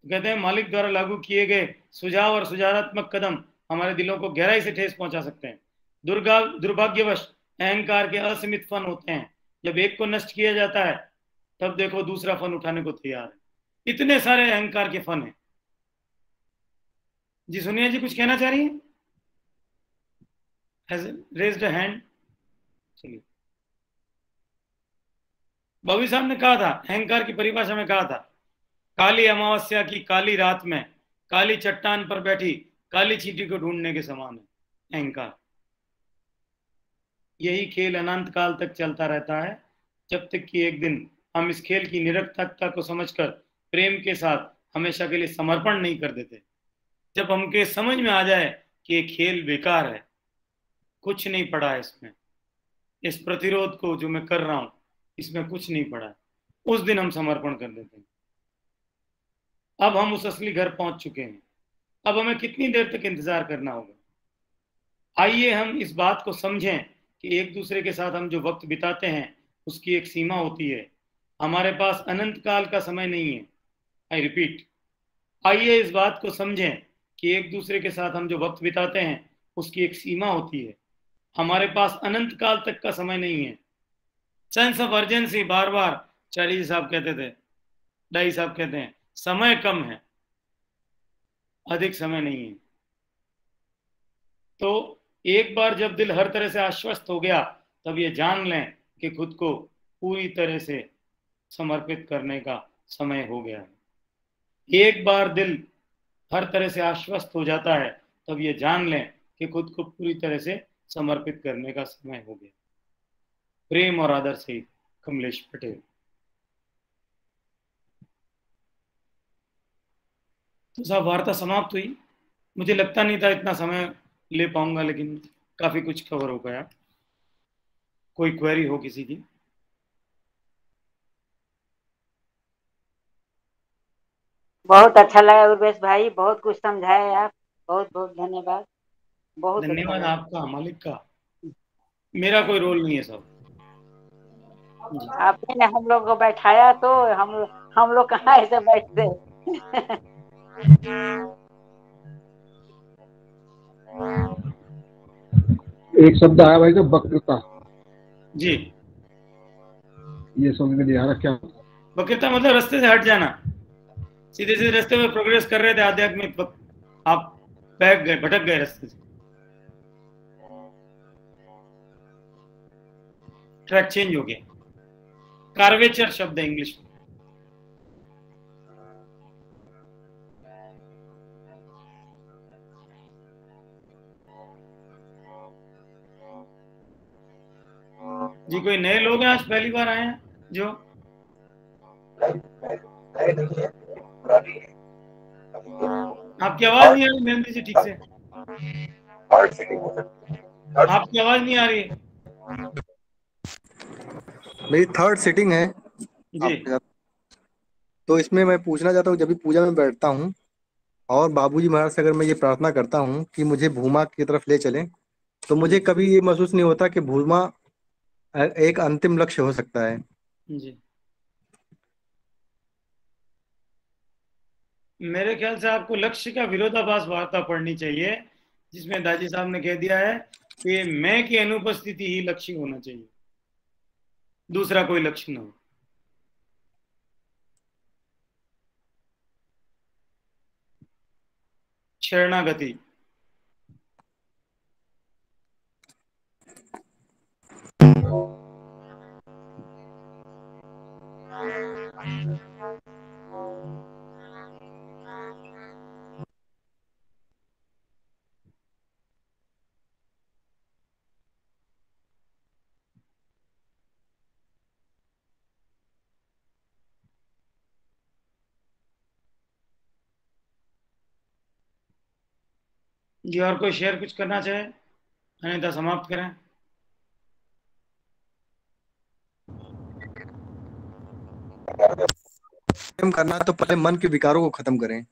कहते हैं मालिक द्वारा लागू किए गए सुझाव और सुधारात्मक कदम हमारे दिलों को गहराई से ठेस पहुंचा सकते हैं। दुर्भाग्यवश अहंकार के असीमित फन होते हैं। जब एक को नष्ट किया जाता है तब देखो दूसरा फन उठाने को तैयार है। इतने सारे अहंकार के फन हैं। जी सोनिया जी कुछ कहना चाह रही हैं? Raised hand. चलिए, बाबू साहब ने कहा था, अहंकार की परिभाषा में कहा था, काली अमावस्या की काली रात में काली चट्टान पर बैठी काली चींटी को ढूंढने के समान है अहंकार। यही खेल अनंत काल तक चलता रहता है, जब तक कि एक दिन हम इस खेल की निरर्थकता को समझकर प्रेम के साथ हमेशा के लिए समर्पण नहीं कर देते। जब हमके समझ में आ जाए कि ये खेल बेकार है, कुछ नहीं पड़ा है इसमें, इस प्रतिरोध को जो मैं कर रहा हूं इसमें कुछ नहीं पड़ा है, उस दिन हम समर्पण कर देते हैं। अब हम उस असली घर पहुंच चुके हैं। अब हमें कितनी देर तक इंतजार करना होगा? आइए हम इस बात को समझें कि एक दूसरे के साथ हम जो वक्त बिताते हैं उसकी एक सीमा होती है। हमारे पास अनंत काल का समय नहीं है। आई रिपीट, आइए इस बात को समझें कि एक दूसरे के साथ हम जो वक्त बिताते हैं उसकी एक सीमा होती है। हमारे पास अनंत काल तक का समय नहीं है। Sense of urgency, bar bar Charlie साहब कहते थे, डाई साहब कहते हैं, समय कम है, अधिक समय नहीं है। तो एक बार जब दिल हर तरह से आश्वस्त हो गया तब ये जान लें कि खुद को पूरी तरह से समर्पित करने का समय हो गया है। एक बार दिल हर तरह से आश्वस्त हो जाता है तब ये जान लें कि खुद को पूरी तरह से समर्पित करने का समय हो गया। प्रेम और आदर से कमलेश पटेल। तो साहब वार्ता समाप्त हुई। मुझे लगता नहीं था इतना समय ले पाऊंगा, लेकिन काफी कुछ कवर हो गया। कोई क्वेरी हो किसी की? बहुत अच्छा लगा उर्वेश भाई, बहुत कुछ समझाए आप, बहुत बहुत धन्यवाद। बहुत अच्छा धन्यवाद लगा। आपका, मालिक का। मेरा कोई रोल नहीं है सब जी। आपने ने हम लोग को बैठाया तो हम लोग कहाँ ऐसे बैठते। एक शब्द आया भाई जो वक्रता, जी, ये समझ में नहीं आ रहा क्या होता है? वक्रता मतलब रास्ते से हट जाना। सीधे सीधे रास्ते में प्रोग्रेस कर रहे थे आध्यात्मिक, आप बैग गए, भटक गए रास्ते से, ट्रैक चेंज हो गया। कार्वेचर शब्द है इंग्लिश में। जी, कोई नए लोग हैं आज पहली बार आए हैं जो? आपकी आवाज नहीं आ रही मेहंदी जी ठीक से, आपकी आवाज नहीं आ रही है। मेरी थर्ड सिटिंग है जी आपके साथ। तो इसमें मैं पूछना चाहता हूँ, जब भी पूजा में बैठता हूँ और बाबूजी महाराज से अगर मैं ये प्रार्थना करता हूँ कि मुझे भूमा की तरफ ले चलें, तो मुझे कभी ये महसूस नहीं होता कि भूमा एक अंतिम लक्ष्य हो सकता है। जी, मेरे ख्याल से आपको लक्ष्य का विरोधाभास वार्ता पढ़नी चाहिए, जिसमें दाजी साहब ने कह दिया है कि मैं की अनुपस्थिति ही लक्ष्य होना चाहिए, दूसरा कोई लक्ष्य ना हो। शरणागति। जी, और कोई शेयर कुछ करना चाहे, अन्यथा समाप्त करें। करना तो पहले मन के विकारों को खत्म करें।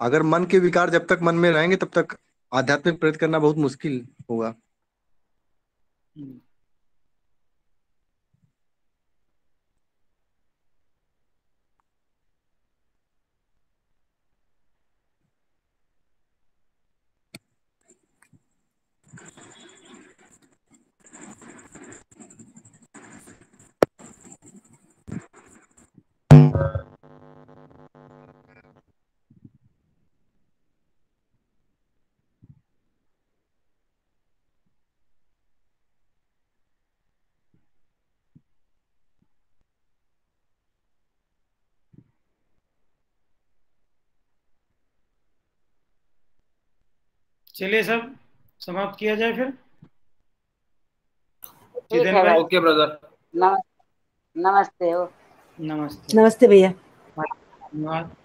अगर मन के विकार जब तक मन में रहेंगे तब तक आध्यात्मिक प्रयत्न करना बहुत मुश्किल होगा। चलिए सब समाप्त किया जाए फिर। ठीक जितेन है भाई, भाई। Okay brother. नमस्ते हो। नमस्ते। नमस्ते भैया। धन्यवाद।